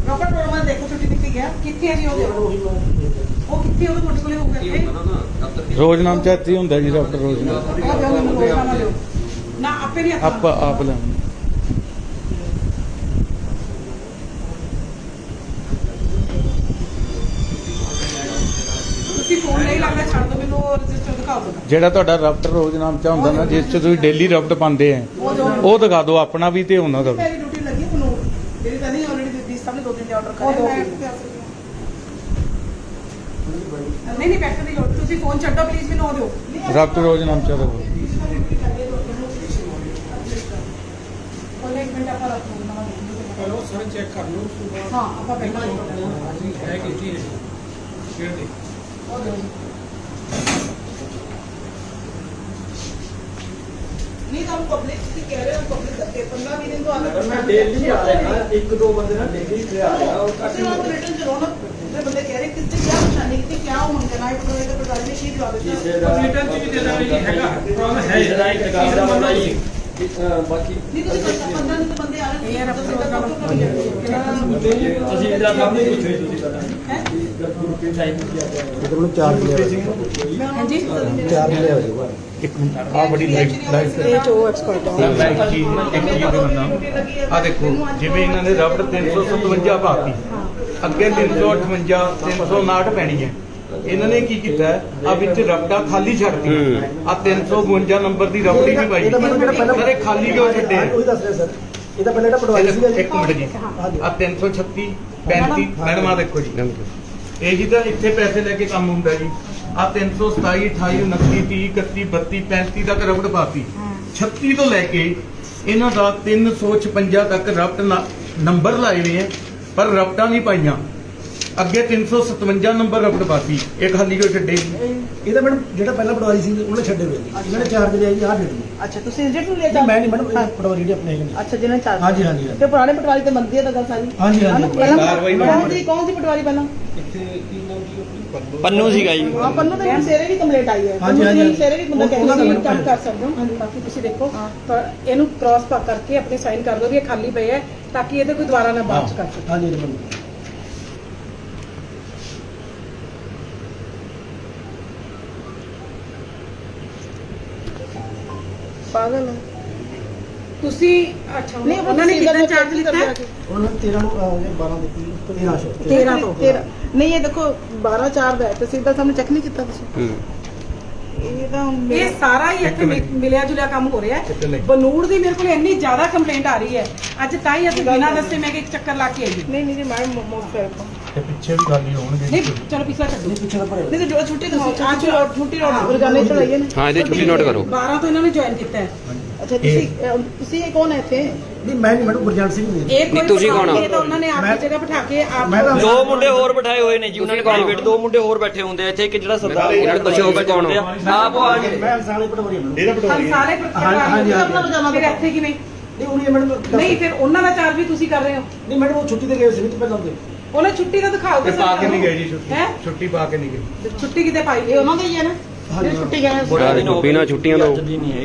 ਰੋਪੜ ਰੋਜ਼ਨਾਮਾ ਦੇਖੋ ਛੁੱਟੀ ਦਿੱਤੀ ਗਿਆ ਕਿੱਥੇ ਹੈ ਜੀ ਉਹ ਕਿੱਥੇ ਉਹਦੇ ਤੁਹਾਡੇ ਕੋਲੇ ਹੋਊਗਾ ਇੱਥੇ ਰੋਜ਼ਨਾਮ ਚ ਇੱਥੇ ਹੀ ਹੁੰਦਾ ਜੀ ਡਾਕਟਰ ਰੋਜ਼ਨਾਮ ਉਹ ਦਿਓ ਮੈਨੂੰ ਰੋਜ਼ਨਾਮਾ ਦਿਓ ਨਾ ਆਪੇ ਨਹੀਂ ਹੱਥ ਆਪ ਲੈ ਤੁਸੀਂ ਫੋਨ ਨਹੀਂ ਲੱਗਦਾ ਛੱਡ ਦਿਓ ਮੈਨੂੰ ਰਜਿਸਟਰ ਦਿਖਾਓ ਦਿਓ ਜਿਹੜਾ ਤੁਹਾਡਾ ਰਫਟ ਰੋਜ਼ਨਾਮ ਚ ਹੁੰਦਾ ਨਾ ਜਿਸ ਚ ਤੁਸੀਂ ਡੇਲੀ ਰਫਟ ਪਾਉਂਦੇ ਆ ਉਹ ਦਿਖਾ ਦਿਓ ਆਪਣਾ ਵੀ ਤੇ ਉਹਨਾਂ ਦਾ ਵੀ। ਮੇਰੀ ਡਿਊਟੀ ਲੱਗੀ ਮੈਨੂੰ ਮੇਰੀ ਤਾਂ ਨਹੀਂ ਆਲਰੇਡੀ ਦਿੱਤੀ ਸਭ ਨੇ 2-3 ਆਰਡਰ ਕਰੇ ਮੈਂ ਕਿੱਥੇ ਆ ਸਕਦੀ ਹਾਂ ਨਹੀਂ ਬੈਠਣ ਦੀ ਲੋੜ ਤੁਸੀਂ ਫੋਨ ਛੱਡੋ ਪਲੀਜ਼ ਮੈਨੂੰ ਉਹ ਦਿਓ ਰਫਟ ਰੋਜ਼ਨਾਮ ਚ ਦਿਓ। ਉਹਨੇ ਇੱਕ ਮਿੰਟ ਆਪਾਂ ਰੱਖ ਲਵਾਂਗੇ ਚਲੋ ਸਰ ਚੈੱਕ ਕਰ ਲਓ ਉਸ ਤੋਂ ਬਾਅਦ ਹਾਂ ਆਪਾਂ ਪਹਿਲਾਂ ਹਾਂਜੀ ਹੈ ਕੀਤੀ ਹੈ ਸ਼ੇਅਰ ਦੇ ਉਹ ਦਿਓ ਨਹੀਂ ਤਾਂ ਪਬਲਿਕ ਕੀ ਕਹਿ ਰਹੇ ਹੋ ਪਬਲਿਕ ਦਾ 15 ਦਿਨ ਤੋਂ ਆਲਰ ਮੈਂ ਡੇਲੀ ਆ ਰਿਹਾ ਇੱਕ ਦੋ ਬੰਦੇ ਨਾਲ ਡੇਲੀ ਤੇ ਆ ਰਿਹਾ ਉਹ ਅਸੀਂ ਉਹ ਰਿਟਰਨ ਚ ਰੋਣਾ ਤੇ ਬੰਦੇ ਕਹਿ ਰਹੇ ਕਿਤੇ ਕੀ ਪਰੇਸ਼ਾਨੀ ਕਿਤੇ ਕੀ ਉਹ ਮੰਗਣਾ ਹੈ ਪਰ ਇਹ ਪਟਵਾਰੀ ਨੇ ਕੀ ਜਵਾਬ ਦਿੱਤਾ ਰਿਟਰਨ ਚ ਵੀ ਦੇ ਦਾਂਗੇ ਜੀ ਹੈਗਾ ਪ੍ਰੋਬਲਮ ਹੈ ਜਿਹੜਾ ਇੱਕ ਕੰਮ ਦਾ ਬੰਦਾ ਜੀ ਬਾਕੀ ਨਹੀਂ ਤੁਸੀਂ 15 ਦਿਨ ਤੋਂ ਬੰਦੇ ਆ ਰਹੇ ਇਹ ਰੱਬ ਤੁਸੀਂ ਤਾਂ ਕੰਮ ਦਾ ਅਸੀਂ ਇਹਦਾ ਸਭ ਨੂੰ ਪੁੱਛੇ ਤੁਸੀਂ ਪਤਾ ਹੈ ਗਰੁੱਪ ਟਾਈਮ ਕੀਤਾ ਹਾਂਜੀ ਆ ਬੜੀ ਲਾਈਟ ਇਹ ਚੋ ਐਕਸਪਰਟ ਮੈਂ ਇੱਕ ਚੀਜ਼ ਦਿਖਾਉਣਾ ਆ ਦੇਖੋ ਜਿਵੇਂ ਇਹਨਾਂ ਨੇ ਰਬੜ 357 ਪਾਤੀ ਅੱਗੇ 358 359 ਪੈਣੀ ਹੈ ਇਹਨਾਂ ਨੇ ਕੀ ਕੀਤਾ ਆ ਵਿੱਚ ਰਬੜਾ ਖਾਲੀ ਛੱਡਤੀ ਆ 352 ਨੰਬਰ ਦੀ ਰਬੜੀ ਵੀ ਪਾਈ ਸਾਰੇ ਖਾਲੀ ਕਿਉਂ ਛੱਡੇ ਉਹੀ ਦੱਸ ਰਿਹਾ ਸਰ ਇਹਦਾ ਪਹਿਲਾਂ ਜਿਹੜਾ ਪਟਵਾਰੀ ਸੀਗਾ ਜੀ ਇੱਕ ਮਿੰਟ ਜੀ ਆ 336 35 ਮੈਡਮ ਆ ਦੇਖੋ ਜੀ ਇਹ ਜੀ ਤਾਂ ਇੱਥੇ ਪੈਸੇ ਲੈ ਕੇ ਕੰਮ ਹੁੰਦਾ ਜੀ ਆ 327 28 29 30 31 32 35 ਤੱਕ ਰਬੜ ਪਾਤੀ 36 ਤੋਂ ਲੈ ਕੇ ਇਹਨਾਂ ਦਾ 356 ਤੱਕ ਰਬੜ ਨੰਬਰ ਲਾਏ ਨੇ ਹੈ ਪਰ ਰਬੜਾਂ ਨਹੀਂ ਪਾਈਆਂ ਅੱਗੇ 357 ਨੰਬਰ ਰਬੜ ਪਾਤੀ ਇਹ ਖਾਲੀ ਕਿਉਂ ਛੱਡੇ ਇਹਦਾ ਮੈਡਮ ਜਿਹੜਾ ਪਹਿਲਾਂ ਪਟਵਾਰੀ ਸੀ ਉਹਨੇ ਛੱਡੇ ਹੋਏ ਸੀ ਇਹਨਾਂ ਨੇ ਚਾਰਜ ਲਿਆ ਜੀ ਆਹ ਡੇਟ ਨੂੰ ਅੱਛਾ ਤੁਸੀਂ ਰਿਜੈਕਟ ਨੂੰ ਲੈ ਨਹੀਂ ਮੈਂ ਨਹੀਂ ਮੈਡਮ ਪਟਵਾਰੀ ਜਿਹੜੇ ਆਪਣੇ ਹੈਗੇ ਨੇ ਅੱਛਾ ਜਿਹਨੇ ਚਾਰ ਹਾਂਜੀ ਹਾਂਜੀ ਤੇ ਪੁਰਾਣੇ ਪਟਵਾਰੀ ਤੇ ਮੰਦੀ ਹੈ ਤਾਂ ਗੱਲ ਸਾਰੀ ਹਾਂਜੀ ਹਾਂਜੀ ਕਾਰਵਾਈ ਕੌਣ ਸੀ ਪਟਵਾਰੀ ਪਹਿਲਾਂ ਪੰਨੂ ਸੀਗਾ ਜੀ ਹਾਂ ਪੰਨੂ ਤੇ ਸੇਰੇ ਵੀ ਕੰਪਲੇਂਟ ਆਈ ਹੈ ਹਾਂਜੀ, ਹਾਂਜੀ। ਸੇਰੇ ਵੀ ਬੰਦਾ ਤੁਸੀਂ ਕਹਿੰਦਾ ਕੰਮ ਕਰ ਸਕਦੇ ਹੋ ਹਾਂਜੀ ਬਾਕੀ ਤੁਸੀਂ ਦੇਖੋ ਤਾਂ ਇਹਨੂੰ ਕ੍ਰਾਸ ਪਾ ਕਰਕੇ ਆਪਣੇ ਸਾਈਨ ਕਰ ਦਿਓ ਵੀ ਇਹ ਖਾਲੀ ਪਏ ਹੈ ਤਾਂ ਕਿ ਇਹਦੇ ਕੋਈ ਦੁਬਾਰਾ ਨਾ ਬਾਅਦ ਚ ਕਰ ਸਕੇ ਹਾਂਜੀ ਜੀ ਮੈਡਮ ਪਾਗਲ ਹੈ ਤੁਸੀਂ ਅੱਛਾ ਨਹੀਂ ਉਹਨਾਂ ਨੇ ਕਿੰਨਾ ਚਾਰਜ ਲਿੱਤਾ ਹੈ? ਉਹਨਾਂ ਨੇ 13 ਨੂੰ 12 ਦਿੱਤੀ 1300 13 ਤੋਂ। ਨਹੀਂ ਇਹ ਦੇਖੋ 12 4 ਦਾ ਹੈ ਤੇ ਸਿੱਧਾ ਸਾਨੂੰ ਚੈੱਕ ਨਹੀਂ ਕੀਤਾ ਤੁਸੀਂ ਇਹ ਤਾਂ ਇਹ ਸਾਰਾ ਹੀ ਇੱਥੇ ਮਿਲਿਆ ਜੁਲਿਆ ਕੰਮ ਹੋ ਰਿਹਾ ਹੈ ਬਨੂੜ ਦੀ ਮੇਰੇ ਕੋਲ ਇੰਨੀ ਜ਼ਿਆਦਾ ਕੰਪਲੇਂਟ ਆ ਰਹੀ ਹੈ ਅੱਜ ਤਾਂ ਹੀ ਅਸੀਂ ਬਿਨਾਂ ਦੱਸੇ ਮੈਂ ਕਿ ਇੱਕ ਚੱਕਰ ਲਾ ਕੇ ਆਈ ਨਹੀਂ ਨਹੀਂ ਜੀ ਮੈਡਮ ਮੋਸਟ ਵੈਲਕਮ ਤੇ ਪਿੱਛੇ ਵੀ ਖਾਲੀ ਹੋਣਗੇ ਨਹੀਂ ਚਲੋ ਪਿਛਲਾ ਛੱਡੋ ਪਿੱਛੇ ਦਾ ਭਰੇ ਨਹੀਂ ਤੇ ਜੋ ਛੁੱਟੀ ਤੁਸੀਂ ਆ ਛੁੱਟੀ ਰੋਜ਼ਾਨਾ ਹੀ ਚਲਾਈਏ ਨਾ ਹਾਂ ਇਹਦੇ ਛੁੱਟੀ ਨੋਟ ਕਰੋ 12 ਤੋਂ ਇਹਨਾਂ ਨੇ ਜੁਆਇਨ ਕੀਤਾ ਹੈ ਅੱਛਾ ਤੁਸੀਂ ਇਹ ਕੌਣ ਹੈ ਇੱਥੇ ਨਹੀਂ ਮੈਂ ਨਹੀਂ ਮੈਡਮ ਗੁਰਜੰਟ ਸਿੰਘ ਜੀ ਇਹ ਕੋਈ ਤੁਸੀਂ ਕੌਣ ਹੋ? ਇਹ ਤਾਂ ਉਹਨਾਂ ਨੇ ਆਪਣੀ ਜਗ੍ਹਾ ਬਿਠਾ ਕੇ ਆਪ ਮੈਂ ਤਾਂ- ਦੋ ਮੁੰਡੇ ਹੋਰ ਬਿਠਾਏ ਹੋਏ ਨੇ ਜੀ ਉਹਨਾਂ ਨੇ ਪ੍ਰਾਈਵੇਟ ਦੋ ਮੁੰਡੇ ਹੋਰ ਬੈਠੇ ਹੁੰਦੇ ਆ ਇੱਥੇ ਇੱਕ ਜਿਹੜਾ ਸਰਦਾਰ ਇਹਨਾਂ ਦੇ ਪਿੱਛੇ ਹੋਵੇ ਕੌਣ ਹੋ? ਆਪ ਆ ਗਏ ਮੈਂ ਸਾਰੇ ਪਟਵਾਰੀ ਹਾਂ ਇਹਦਾ ਪਟਵਾਰੀ ਹੈ। ਸਾਰੇ ਹਾਂਜੀ, ਆਪਣਾ ਰੋਜ਼ਾਨਾ ਫਿਰ ਇੱਥੇ ਕਿਵੇਂ ਨਹੀਂ ਉਹਨੇ ਮੈਡਮ ਨਹੀਂ ਫਿਰ ਉਹਨਾਂ ਦਾ ਚਾਰਜ ਵੀ ਤੁਸੀਂ ਕਰ ਰਹੇ ਹੋ ਨਹੀਂ ਮੈਡਮ ਉਹ ਛੁੱਟੀ ਤੇ ਗਏ ਸੀ ਨਹੀਂ ਪਹਿਲਾਂ ਉਹਦੇ ਉਹਨੇ ਛੁੱਟੀ ਤਾਂ ਦਿਖਾਓ ਤੇ ਪਾ ਕੇ ਨਹੀਂ ਗਏ ਜੀ ਛੁੱਟੀ ਹੈ ਛੁੱਟੀ ਪਾ ਕੇ ਨਹੀਂ ਗਏ ਛੁੱਟੀ ਕਿਤੇ ਪਾਈ ਇਹ ਉਹਨਾਂ ਦਾ ਹੀ ਹੈ ਨਾ ਹਾਂਜੀ ਛੁੱਟੀ ਗਏ ਬੜਾ ਦੇਖੋ ਬਿਨਾਂ ਛੁੱਟੀਆਂ ਤੋਂ ਛੁੱਟੀ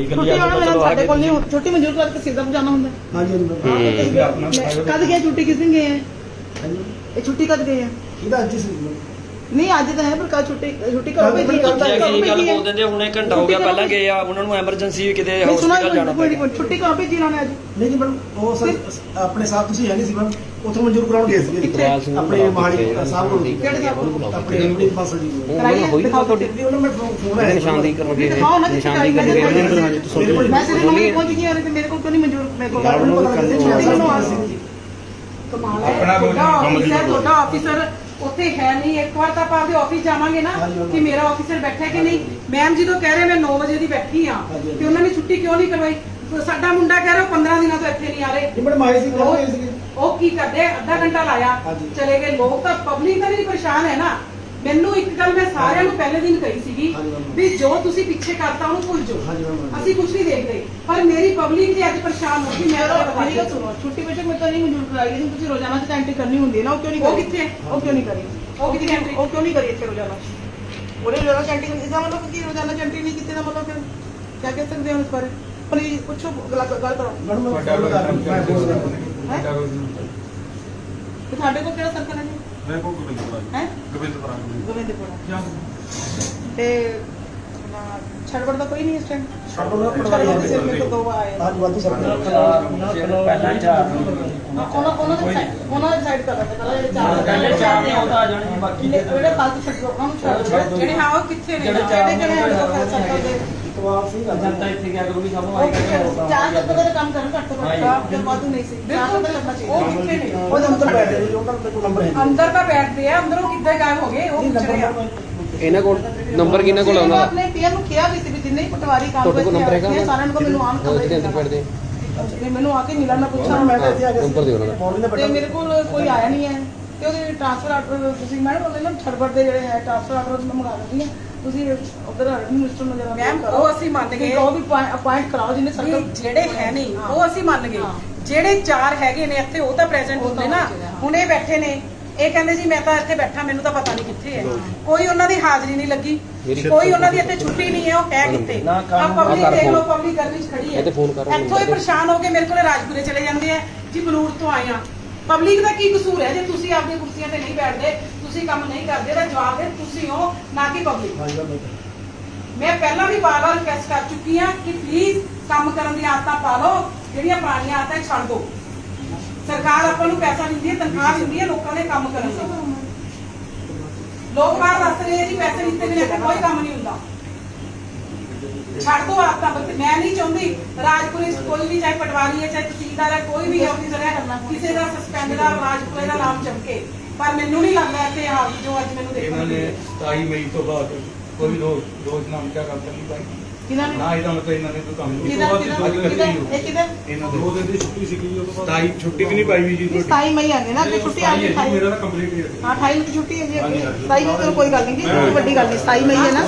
ਆਉਣਾ ਮੇਰਾ ਸਾਡੇ ਕੋਲ ਨਹੀਂ ਛੁੱਟੀ ਮਨਜ਼ੂਰ ਕਰਕੇ ਸਿੱਧਾ ਜਾਣਾ ਹੁੰਦਾ ਹਾਂਜੀ ਹਾਂਜੀ ਮੈਡਮ ਕਦ ਗਏ ਛੁੱਟੀ ਕਿਸ ਦਿਨ ਗਏ ਹੈ ਹਾਂਜੀ ਇਹ ਛੁੱਟੀ ਕਦ ਗਏ ਹੈ ਇਹਦਾ ਅੱਜ ਹੀ ਸੀ ਨਹੀਂ ਅੱਜ ਤਾਂ ਹੈ ਪਰ ਕੱਲ ਛੁੱਟੀ ਕਰੋ ਭੇਜੀ ਗੱਲ ਬੋਲ ਦਿੰਦੇ ਹੁਣੇ ਘੰਟਾ ਹੋ ਗਿਆ ਪਹਿਲਾਂ ਗਏ ਆ ਉਹਨਾਂ ਨੂੰ ਐਮਰਜੈਂਸੀ ਕਿਤੇ ਹਸਪੀਟਲ ਜਾਣਾ ਪਿਆ ਛੁੱਟੀ ਕਰੋ ਭੇਜੀ ਉਹਨਾਂ ਨੇ ਅੱਜ ਨਹੀਂ ਜੀ ਮੈਡਮ ਉਹ ਸਰ ਆਪਣੇ ਸਾਥ ਤੁਸੀਂ ਹੈ ਨਹੀਂ ਸੀ ਮੈਡਮ ਉੱਥੋਂ ਮਨਜ਼ੂਰ ਕਰਾਉਣ ਗਏ ਸੀਗੇ ਆਪਣੇ ਮਹਾਲੀ ਸਾਹਿਬ ਕੋਲ ਕਿਹੜੇ ਸਾਹਿਬ ਆਪਣੇ ਐਮਡੀ ਫਸਲ ਜੀ ਕੋਲ ਕਰਾਈਏ ਦਿਖਾਓ ਤੁਹਾਡੀ ਨਹੀਂ ਉਹਨਾਂ ਮੈਂ ਫੋਨ ਆਇਆ ਨਿਸ਼ਾਨਦੇਹੀ ਕਰਨਗੇ ਦਿਖਾਓ ਨਾ ਨਿਸ਼ਾਨਦੇਹੀ ਕਰਨਗੇ ਮੈਂ ਸਿਰੇ ਨੂੰ ਪਹੁੰਚ ਗਈ ਔਰ ਮੇਰੇ ਕੋਲ ਕਿਉਂ ਨਹੀਂ ਮਨਜ਼ੂਰ ਮੇਰੇ ਕੋਲ ਕਮਾਲ ਹੈ ਆਪਣਾ ਕੋਈ ਕੰਮ ਨਹੀਂ ਤੁਹਾਡਾ ਆਫੀਸਰ ਉੱਥੇ ਹੈ ਨਹੀਂ ਇੱਕ ਵਾਰ ਤਾਂ ਆਪਾਂ ਆਪਦੇ ਆਫਿਸ ਜਾਵਾਂਗੇ ਨਾ ਕਿ ਮੇਰਾ ਆਫੀਸਰ ਬੈਠਾ ਕਿ ਨਹੀਂ ਮੈਮ ਜਦੋਂ ਕਹਿ ਰਹੇ ਮੈਂ 9 ਵਜੇ ਦੀ ਬੈਠੀ ਆ ਤੇ ਉਹਨਾਂ ਨੇ ਛੁੱਟੀ ਕਿਉਂ ਨਹੀਂ ਕਰਵਾਈ ਸਾਡਾ ਮੁੰਡਾ ਕਹਿ ਰਿਹਾ 15 ਦਿਨਾਂ ਤੋਂ ਇੱਥੇ ਨਹੀਂ ਆ ਰਹੇ ਨਹੀਂ ਮੈਡਮ ਆਏ ਸੀ ਕੱਲ ਆਏ ਸੀਗੇ ਉਹ ਕੀ ਕਰਦੇ ਅੱਧਾ ਘੰਟਾ ਲਾਇਆ ਚਲੇ ਗਏ ਲੋਕ ਤਾਂ ਪਬਲਿਕ ਤਾਂ ਨਹੀਂ ਪਰੇਸ਼ਾਨ ਹੈ ਨਾ ਮੈਨੂੰ ਇੱਕ ਗੱਲ ਮੈਂ ਸਾਰਿਆਂ ਨੂੰ ਪਹਿਲੇ ਦਿਨ ਕਹੀ ਸੀਗੀ ਵੀ ਜੋ ਤੁਸੀਂ ਪਿੱਛੇ ਕਰਤਾ ਉਹਨੂੰ ਭੁੱਲ ਜਾਓ ਅਸੀਂ ਕੁਝ ਨਹੀਂ ਦੇਖਦੇ ਪਰ ਮੇਰੀ ਪਬਲਿਕ ਜੀ ਅੱਜ ਪਰੇਸ਼ਾਨ ਹੋ ਗਈ ਮੈਂ ਮੇਰੀ ਗੱਲ ਸੁਣੋ ਛੁੱਟੀ ਵਿੱਚ ਮੈਂ ਤਾਂ ਨਹੀਂ ਮਨਜ਼ੂਰ ਕਰਾਈ ਸੀ ਤੁਸੀਂ ਰੋਜ਼ਾਨਾ ਚ ਐਂਟਰੀ ਕਰਨੀ ਹੁੰਦੀ ਹੈ ਨਾ ਉਹ ਕਿਉਂ ਨਹੀਂ ਉਹ ਕਿੱਥੇ ਉਹ ਕਿਉਂ ਨਹੀਂ ਕਰੀ ਉਹ ਕਿੱਥੇ ਐਂਟਰੀ ਉਹ ਕਿਉਂ ਨਹੀਂ ਕਰੀ ਇੱਥੇ ਰੋਜ਼ਾਨਾ ਉਹਨੇ ਰੋਜ਼ਾਨਾ ਐਂਟਰੀ ਇਹਦਾ ਮਤਲਬ ਕਿ ਰੋਜ਼ਾਨਾ ਐਂਟਰੀ ਨਹੀਂ ਕੀਤੀ ਦਾ ਮਤਲਬ ਫਿਰ ਕੀ ਕਹਿ ਸਕਦੇ ਹੋ ਇਸ ਬਾਰੇ ਪਲੀਜ਼ ਪੁੱਛੋ ਗੱਲ ਕਰੋ ਤੇ ਤੁਹਾਡੇ ਕੋਲ ਕਿਹੜਾ ਸਰਕਲ ਹੈ ਜੀ? ਮੈਂ ਕੋ ਗੋਬਿੰਦਪੁਰਾ ਹੈ ਗੋਬਿੰਦਪੁਰਾ ਗੋਬਿੰਦਪੁਰਾ ਤੇ ਛੜਵੜ ਦਾ ਕੋਈ ਨਹੀਂ ਇਸ ਟਾਈਮ ਛੜਵੜ ਕਿਸੇ ਮੇਰੇ ਕੋਲ 2 ਵਾਰ ਆਏ ਅੱਜ ਵਾਧੂ ਸਰਕਾਰ ਪਹਿਲਾਂ 4 ਉਹਨਾਂ ਦੇ ਸਾਈਡ ਕਰ ਰਹੇ ਪਹਿਲਾਂ ਜਿਹੜੇ 4 ਪਹਿਲੇ 4 ਨੇ ਉਹ ਤਾਂ ਆ ਜਾਣੇ ਬਾਕੀ ਜਿਹੜੇ ਫਾਲਤੂ ਛੱਡੋ ਉਹਨਾਂ ਨੂੰ ਛੱਡ ਦਿਓ। ਜਿਹੜੇ ਹਾਂ ਉਹ ਕਿੱਥੇ ਨੇ ਜਿਹੜੇ ਕਿਹੜੇ ਸਰਕਲ ਦੇ ਇਤਵਾਰ ਸੀ ਜਨਤਾ ਇੱਥੇ ਕਿਆ ਕਰੂਗੀ ਸਭ ਨੂੰ ਉਹ ਕਿੱਥੇ ਚਾਰ ਤੱਕ ਦਾ ਕੰਮ ਕਰਨ ਘੱਟ ਤੋਂ ਘੱਟ ਤੇ ਵਾਧੂ ਨਹੀਂ ਸੀ ਬਿਲਕੁਲ ਕਰਨਾ ਚਾਹੀਦਾ ਉਹ ਕਿੱਥੇ ਨੇ ਉਹਦੇ ਅੰਦਰ ਬੈਠੇ ਜੀ ਉਹਨਾਂ ਦਾ ਕੋਈ ਨੰਬਰ ਹੈ ਅੰਦਰ ਤਾਂ ਬੈਠਦੇ ਆ ਅੰਦਰੋਂ ਕਿੱਦਾਂ ਗਾਇਬ ਹੋ ਗਏ ਉਹ ਪੁੱਛ ਰਹੇ ਆ ਇਹਨਾਂ ਕੋਲ ਨੰਬਰ ਕਿਹਨਾਂ ਕੋਲ ਆਉਂਦਾ ਆਪਣੇ ਪੀਐਮ ਨੂੰ ਕਿਹਾ ਵੀ ਸੀ ਵੀ ਜਿੰਨੇ ਹੀ ਪਟਵਾਰੀ ਕੰਮ ਤੁਹਾਡੇ ਕੋਲ ਨੰਬਰ ਹੈਗਾ ਸਾਰਿਆਂ ਨੂੰ ਮੈਨੂੰ ਆਮ ਉਹ ਜਿਹੜੇ ਅੰਦਰ ਬੈਠਦੇ ਤੇ ਮੈਨੂੰ ਆ ਕੇ ਮਿਲਣਾ ਪੁੱਛਣਾ ਮੈਂ ਤਾਂ ਇੱਥੇ ਆ ਗਿਆ ਨੰਬਰ ਦਿਓ ਉਹਨਾਂ ਦਾ ਮੌਲੀ ਦੇ ਤੇ ਬੈਠਾ ਮੇਰੇ ਕੋਲ ਕੋਈ ਆਇਆ ਨਹੀਂ ਹੈ ਤੇ ਉਹਦੇ ਟ੍ਰਾਂਸਫਰ ਆਰਡਰ ਤੁਸੀਂ ਮੈਡਮ ਉਹਦੇ ਨਾਲ ਛੜਬੜ ਦੇ ਜਿਹੜੇ ਹੈ ਟ੍ਰਾਂਸਫਰ ਆਰਡਰ ਮੈਂ ਮੰਗਾ ਦਿੰਦੀ ਹਾਂ ਤੁਸੀਂ ਉਧਰ ਮਿਨਿਸਟਰ ਨੂੰ ਜਰਾ ਮੈਮ ਉਹ ਅਸੀਂ ਮੰਨ ਗਏ ਉਹ ਵੀ ਅਪਾਇੰਟ ਕਰਾਓ ਜਿਹਨੇ ਵੀ ਸਰਕਲ ਜਿਹੜੇ ਹੈ ਨਹੀਂ ਉਹ ਅਸੀਂ ਮੰਨ ਗਏ ਜਿਹੜੇ 4 ਹੈਗੇ ਨੇ ਇੱਥੇ ਉਹ ਤਾਂ ਪ੍ਰੈਜ਼ੈਂਟ ਹੁੰਦੇ ਨਾ ਹੁਣ ਇਹ ਬੈਠੇ ਨੇ ਇਹ ਕਹਿੰਦੇ ਜੀ ਮੈਂ ਤਾਂ ਇੱਥੇ ਬੈਠਾ ਮੈਨੂੰ ਤਾਂ ਪਤਾ ਨਹੀਂ ਕਿੱਥੇ ਹੈ ਕੋਈ ਉਹਨਾਂ ਦੀ ਹਾਜ਼ਰੀ ਨਹੀਂ ਲੱਗੀ ਕੋਈ ਉਹਨਾਂ ਦੀ ਇੱਥੇ ਛੁੱਟੀ ਨਹੀਂ ਹੈ ਉਹ ਹੈ ਕਿੱਥੇ ਆ ਪਬਲਿਕ ਦੇਖ ਲਓ ਪਬਲਿਕ ਗਰਮੀ 'ਚ ਖੜੀ ਹੈ ਇਹ ਤੇ ਫੋਨ ਕਰ ਇੱਥੋਂ ਹੀ ਪਰੇਸ਼ਾਨ ਹੋ ਕੇ ਮੇਰੇ ਕੋਲੇ ਰਾਜਪੁਰੇ ਚਲੇ ਜਾਂਦੇ ਆ ਜੀ ਬਲੂਰ ਤੋਂ ਆਏ ਆ ਪਬਲਿਕ ਦਾ ਕੀ ਕਸੂਰ ਹੈ ਜੇ ਤੁਸੀਂ ਆਪਣੀ ਕੁਰਸੀਆਂ ਤੇ ਨਹੀਂ ਬੈਠਦੇ ਤੁਸੀਂ ਕੰਮ ਨਹੀਂ ਕਰਦੇ ਤਾਂ ਜਵਾਬ ਦੇ ਤੁਸੀਂ ਹੋ ਨਾ ਕਿ ਪਬਲਿਕ ਮੈਂ ਪਹਿਲਾਂ ਵੀ ਵਾਰ-ਵਾਰ ਰਿਕਵੈਸਟ ਕਰ ਚੁੱਕੀ ਹਾਂ ਕਿ ਪਲੀਜ਼ ਕੰਮ ਕਰਨ ਦੀ ਆਦਤਾਂ ਪਾ ਲਓ ਜਿਹੜੀਆਂ ਪੁਰਾਣੀਆਂ ਆਦਤਾਂ ਛੱਡ ਦਿਓ ਸਰਕਾਰ ਆਪਾਂ ਨੂੰ ਪੈਸਾ ਦਿੰਦੀ ਹੈ ਤਨਖਾਹ ਦਿੰਦੀ ਹੈ ਲੋਕਾਂ ਦੇ ਕੰਮ ਕਰਨ ਲਈ ਲੋਕ ਬਾਹਰ ਦੱਸ ਰਹੇ ਆ ਜੀ ਪੈਸੇ ਦਿੱਤੇ ਬਿਨਾਂ ਤਾਂ ਕੋਈ ਕੰਮ ਨਹੀਂ ਹੁੰਦਾ ਛੱਡ ਦੋ ਆਪ ਤਾਂ ਮੈਂ ਨਹੀਂ ਚਾਹੁੰਦੀ ਰਾਜਪੁਰੇ ਕੋਈ ਵੀ ਚਾਹੇ ਪਟਵਾਰੀ ਹੈ ਚਾਹੇ ਤਹਿਸੀਲਦਾਰ ਹੈ ਕੋਈ ਵੀ ਆਫੀਸਰ ਹੈ ਕਿਸੇ ਦਾ ਸਸਪੈਂਡ ਦਾ ਰਾਜਪੁਰੇ ਦਾ ਨਾਮ ਚਮਕੇ ਪਰ ਮੈਨੂੰ ਨਹੀਂ ਲੱਗਦਾ ਇੱਥੇ ਹਾਲ ਜੋ ਅੱਜ ਮੈਨੂੰ ਦੇਖਣ ਇਹਨਾਂ ਨੂੰ ਨੇ 27 ਮਈ ਤੋਂ ਬਾਅਦ ਕੋਈ ਰੋਜ਼ਨਾਮਾ ਕੰਮ ਨਹੀਂ ਪਾਈ ਕਿਹਨਾਂ ਨੇ ਨਾ ਇਹਦਾ ਮਤਲਬ ਇਹਨਾਂ ਨੇ ਕੋਈ ਕੰਮ ਨਹੀਂ ਕਿਹਦਾ ਕੀਤਾ ਕਿਹਦਾ ਇਹ ਕਿਹਦਾ ਇਹਨਾਂ ਦੇ 2 ਦਿਨ ਦੀ ਛੁੱਟੀ ਸੀਗੀ ਉਹ ਤੋਂ ਬਾਅਦ 27 ਛੁੱਟੀ ਵੀ ਨਹੀਂ ਪਾਈ ਵੀ ਜੀ 27 ਮਈ ਆਨੇ ਨਾ ਕਿ ਛੁੱਟੀ ਆ ਗਈ 28 ਮੇਰਾ ਤਾਂ ਕੰਪਲੀਟ ਹੀ ਹੈ ਹਾਂ 28 ਨੂੰ ਛੁੱਟੀ ਹੈ ਜੀ 27 ਨੂੰ ਤਾਂ ਕੋਈ ਗੱਲ ਨਹੀਂ ਜੀ ਕੋਈ ਵੱਡੀ ਗੱਲ ਨਹੀਂ 27 ਮਈ ਹੈ ਨਾ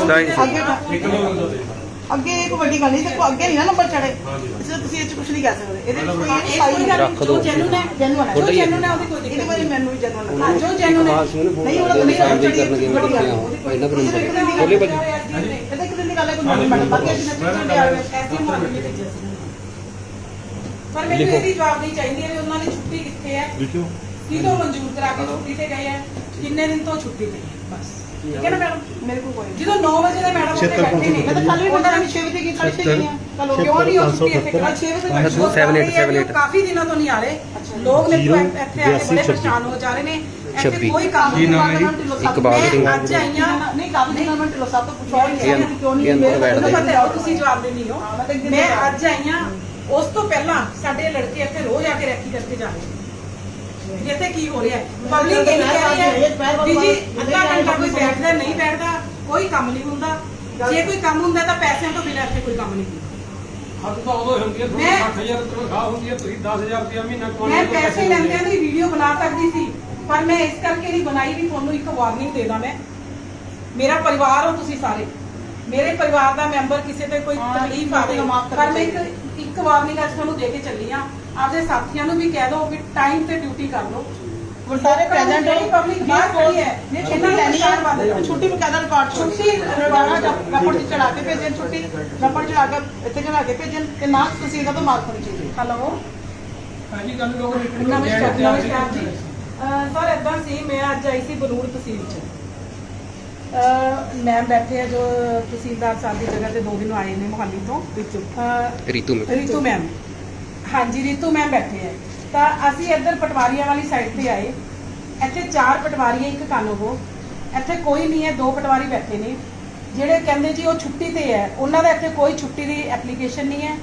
ਅੱਗੇ ਇੱਕ ਵੱਡੀ ਗੱਲ ਨਹੀਂ ਦੇਖੋ ਅੱਗੇ ਨਹੀਂ ਨਾ ਨੰਬਰ ਚੜੇ ਇਸ ਲਈ ਤੁਸੀਂ ਇਹ ਚ ਕੁਝ ਨਹੀਂ ਕਹਿ ਸਕਦੇ ਇਹਦੇ ਵਿੱਚ ਕੋਈ ਰੱਖ ਦਿਓ। ਜੈਨੂਨ ਹੈ ਜੈਨੂਨ ਹੈ ਜੋ ਜੈਨੂਨ ਹੈ ਉਹਦੀ ਕੋਈ ਇਹਦੇ ਦਿੱਕਤ ਬਾਰੇ ਨਹੀਂ ਮੈਨੂੰ ਵੀ ਜੈਨੂਨ ਹਾਂ, ਲੱਗਦਾ ਜੋ ਜੈਨੂਨ ਹੈ ਨਹੀਂ ਉਹ ਨਹੀਂ ਸਾਈਨ ਚੜੀ ਕਰਨਗੇ ਵੱਡੀ ਗੱਲ ਇਹਨਾਂ ਦਾ ਨੰਬਰ ਖੋਲੇ ਭਾਜੀ ਇਹਦੇ ਇੱਕ ਦਿਨ ਦੀ ਗੱਲ ਹੈ ਕੋਈ ਨੰਬਰ ਬਣ ਬਾਕੀ ਅਸੀਂ ਨੱਚੇ ਐਸੀ ਮਾਰਨੀ ਨਹੀਂ ਭੇਜਿਆ ਸੀ ਪਰ ਮੈਨੂੰ ਇਹਦੀ ਜਵਾਬ ਨਹੀਂ ਚਾਹੀਦੀ ਹੈ ਵੀ ਉਹਨਾਂ ਦੀ ਛੁੱਟੀ ਕਿੱਥੇ ਹੈ ਲਿਖਿਓ ਕਿਦੋਂ ਮਨਜ਼ੂਰ ਕਰਾ ਕੇ ਛੁੱਟੀ ਤੇ ਗਏ ਹੈ ਕਿੰਨੇ ਦਿਨ ਤੋਂ ਛੁੱਟੀ ਤੇ ਹੈ? ਬਸ ਠੀਕ ਹੈ ਨਾ ਮੈਡਮ ਮੇਰੇ ਕੋਲ ਕੋਈ ਜਦੋਂ 9 ਵਜੇ ਦੇ ਮੈਡਮ ਉੱਥੇ ਬੈਠੇ ਨੇ ਮੈਂ ਤਾਂ ਕੱਲ ਵੀ ਉਹਨਾਂ ਨੇ 6 ਵਜੇ ਕੀ 6 ਗਈ ਆ ਕੱਲ ਕਿਉਂ ਨਹੀਂ ਹੋ ਛੁੱਟੀ ਇੱਥੇ ਕੱਲ 6 ਵਜੇ ਤੱਕ 7878 ਕਾਫੀ ਦਿਨਾਂ ਤੋਂ ਨਹੀਂ ਆ ਰਹੇ ਲੋਕ ਨੇ ਇੱਥੇ ਆ ਕੇ ਬੜੇ ਪਰੇਸ਼ਾਨ ਹੋ ਜਾ ਰਹੇ ਨੇ ਇੱਥੇ ਕੋਈ ਕੰਮ ਕੀ ਨਾਮ ਹੈ ਜੀ? ਇਕਬਾਲ ਸਿੰਘ। ਅੱਜ ਆਈਆਂ ਨਹੀਂ ਕਾਫੀ ਦਿਨਾਂ ਮੈਂ ਢਿੱਲੋਂ ਸਾਹਿਬ ਤੋਂ ਪੁੱਛਿਆ ਕਿਉਂ ਨਹੀਂ ਇਹ ਅੰਦਰ ਬੈਠ ਤੁਹਾਨੂੰ ਗਏ। ਪਤਾ ਹੈ ਤੁਸੀਂ ਜਵਾਬ ਦੇਣੀ ਹੋ ਮੈਂ ਅੱਜ ਆਈਆਂ ਉਸ ਤੋਂ ਪਹਿਲਾਂ ਸਾਡੇ ਲੜਕੇ ਇੱਥੇ ਰੋਜ਼ ਆ ਕੇ ਰੈਕੀ ਕਰਕੇ ਜਾਂਦੇ ਨੇ ਇੱਥੇ ਕੀ ਹੋ ਰਿਹਾ ਹੈ ਪਬਲਿਕ ਇਹ ਕਹਿ ਰਹੀ ਹੈ ਵੀ ਜੀ ਅੱਧਾ ਘੰਟਾ ਕੋਈ ਬੈਠਦਾ ਨਹੀਂ ਬੈਠਦਾ ਕੋਈ ਕੰਮ ਨਹੀਂ ਹੁੰਦਾ ਜੇ ਕੋਈ ਕੰਮ ਹੁੰਦਾ ਤਾਂ ਪੈਸਿਆਂ ਤੋਂ ਬਿਨਾਂ ਇੱਥੇ ਕੋਈ ਕੰਮ ਨਹੀਂ ਹੁੰਦਾ ਹੱਦ ਤਾਂ ਉਦੋਂ ਹੁੰਦੀ ਹੈ ਮੈਂ- 60,000 ਤਨਖਾਹ ਹੁੰਦੀ ਹੈ ਤੁਸੀਂ 10,000 ਰੁਪਇਆ ਮਹੀਨਾ ਮੈਂ ਪੈਸੇ ਲੈਂਦਿਆਂ ਦੀ ਵੀਡੀਓ ਬਣਾ ਸਕਦੀ ਸੀ ਪਰ ਮੈਂ ਇਸ ਕਰਕੇ ਨਹੀਂ ਬਣਾਈ ਵੀ ਤੁਹਾਨੂੰ ਇੱਕ ਵਾਰਨਿੰਗ ਦੇ ਦਾਂ ਮੈਂ ਮੇਰਾ ਪਰਿਵਾਰ ਹੋ ਤੁਸੀਂ ਸਾਰੇ ਮੇਰੇ ਪਰਿਵਾਰ ਦਾ ਮੈਂਬਰ ਕਿਸੇ ਤੇ ਕੋਈ ਤਕਲੀਫ ਆਵੇ ਪਰ ਮੈਂ ਇੱਕ ਵਾਰਨਿੰਗ ਅੱਜ ਤੁਹਾਨੂੰ ਦੇ ਕੇ ਚੱਲੀ ਆ ਆਪਦੇ ਸਾਥੀਆਂ ਨੂੰ ਵੀ ਕਹਿ ਦਿਓ ਵੀ ਟਾਈਮ ਤੇ ਡਿਊਟੀ ਕਰ ਲਓ ਸਾਰੇ ਪ੍ਰੈਜ਼ੈਂਟ ਜਿਹੜੀ ਪਬਲਿਕ ਬਾਹਰ ਖੜੀ ਹੈ ਨੇ ਛੁੱਟੀ ਲੈਣੀ ਹੈ ਛੁੱਟੀ ਬਕਾਇਦਾ ਰਿਕਾਰਡ ਛੁੱਟੀ ਰੋਜ਼ਾਨਾ ਰੱਪੜ ਚ ਚੜਾ ਕੇ ਭੇਜਣ ਛੁੱਟੀ ਰੱਪੜ ਚੜਾ ਕੇ ਇੱਥੇ ਚੜਾ ਕੇ ਭੇਜਣ ਤੇ ਨਾ ਤੁਸੀਂ ਇਹਨਾਂ ਤੋਂ ਮਾਰਕ ਹੋਣੀ ਚਾਹੀਦੀ ਹੈਲੋ ਹਾਂਜੀ ਗੱਲ ਲੋਕ ਨਮਸਕਾਰ ਨਮਸਕਾਰ ਜੀ ਸਰ ਏਦਾਂ ਸੀ ਮੈਂ ਅੱਜ ਆਈ ਸੀ ਬਲੂਰ ਤਹਿਸੀਲ ਚ ਮੈਮ ਬੈਠੇ ਆ ਜੋ ਤਹਿਸੀਲਦਾਰ ਸਾਹਿਬ ਦੀ ਜਗ੍ਹਾ ਤੇ 2 ਦਿਨ ਆਏ ਨੇ ਮੁਹਾਲੀ ਤੋਂ ਰੀਤੂ ਮੈਮ ਹਾਂਜੀ ਰੀਤੂ ਮੈਮ ਬੈਠੇ ਆ ਤਾਂ ਅਸੀਂ ਇੱਧਰ ਪਟਵਾਰੀਆਂ ਵਾਲੀ ਸਾਈਡ ਤੇ ਆਏ ਇੱਥੇ 4 ਪਟਵਾਰੀ ਇੱਕ ਕਾਨੂੰਗੋ ਇੱਥੇ ਕੋਈ ਨਹੀਂ ਹੈ 2 ਪਟਵਾਰੀ ਬੈਠੇ ਨੇ ਜਿਹੜੇ ਕਹਿੰਦੇ ਜੀ ਉਹ ਛੁੱਟੀ ਤੇ ਹੈ ਉਹਨਾਂ ਦਾ ਇੱਥੇ ਕੋਈ ਛੁੱਟੀ ਦੀ ਐਪਲੀਕੇਸ਼ਨ ਨਹੀਂ ਹੈ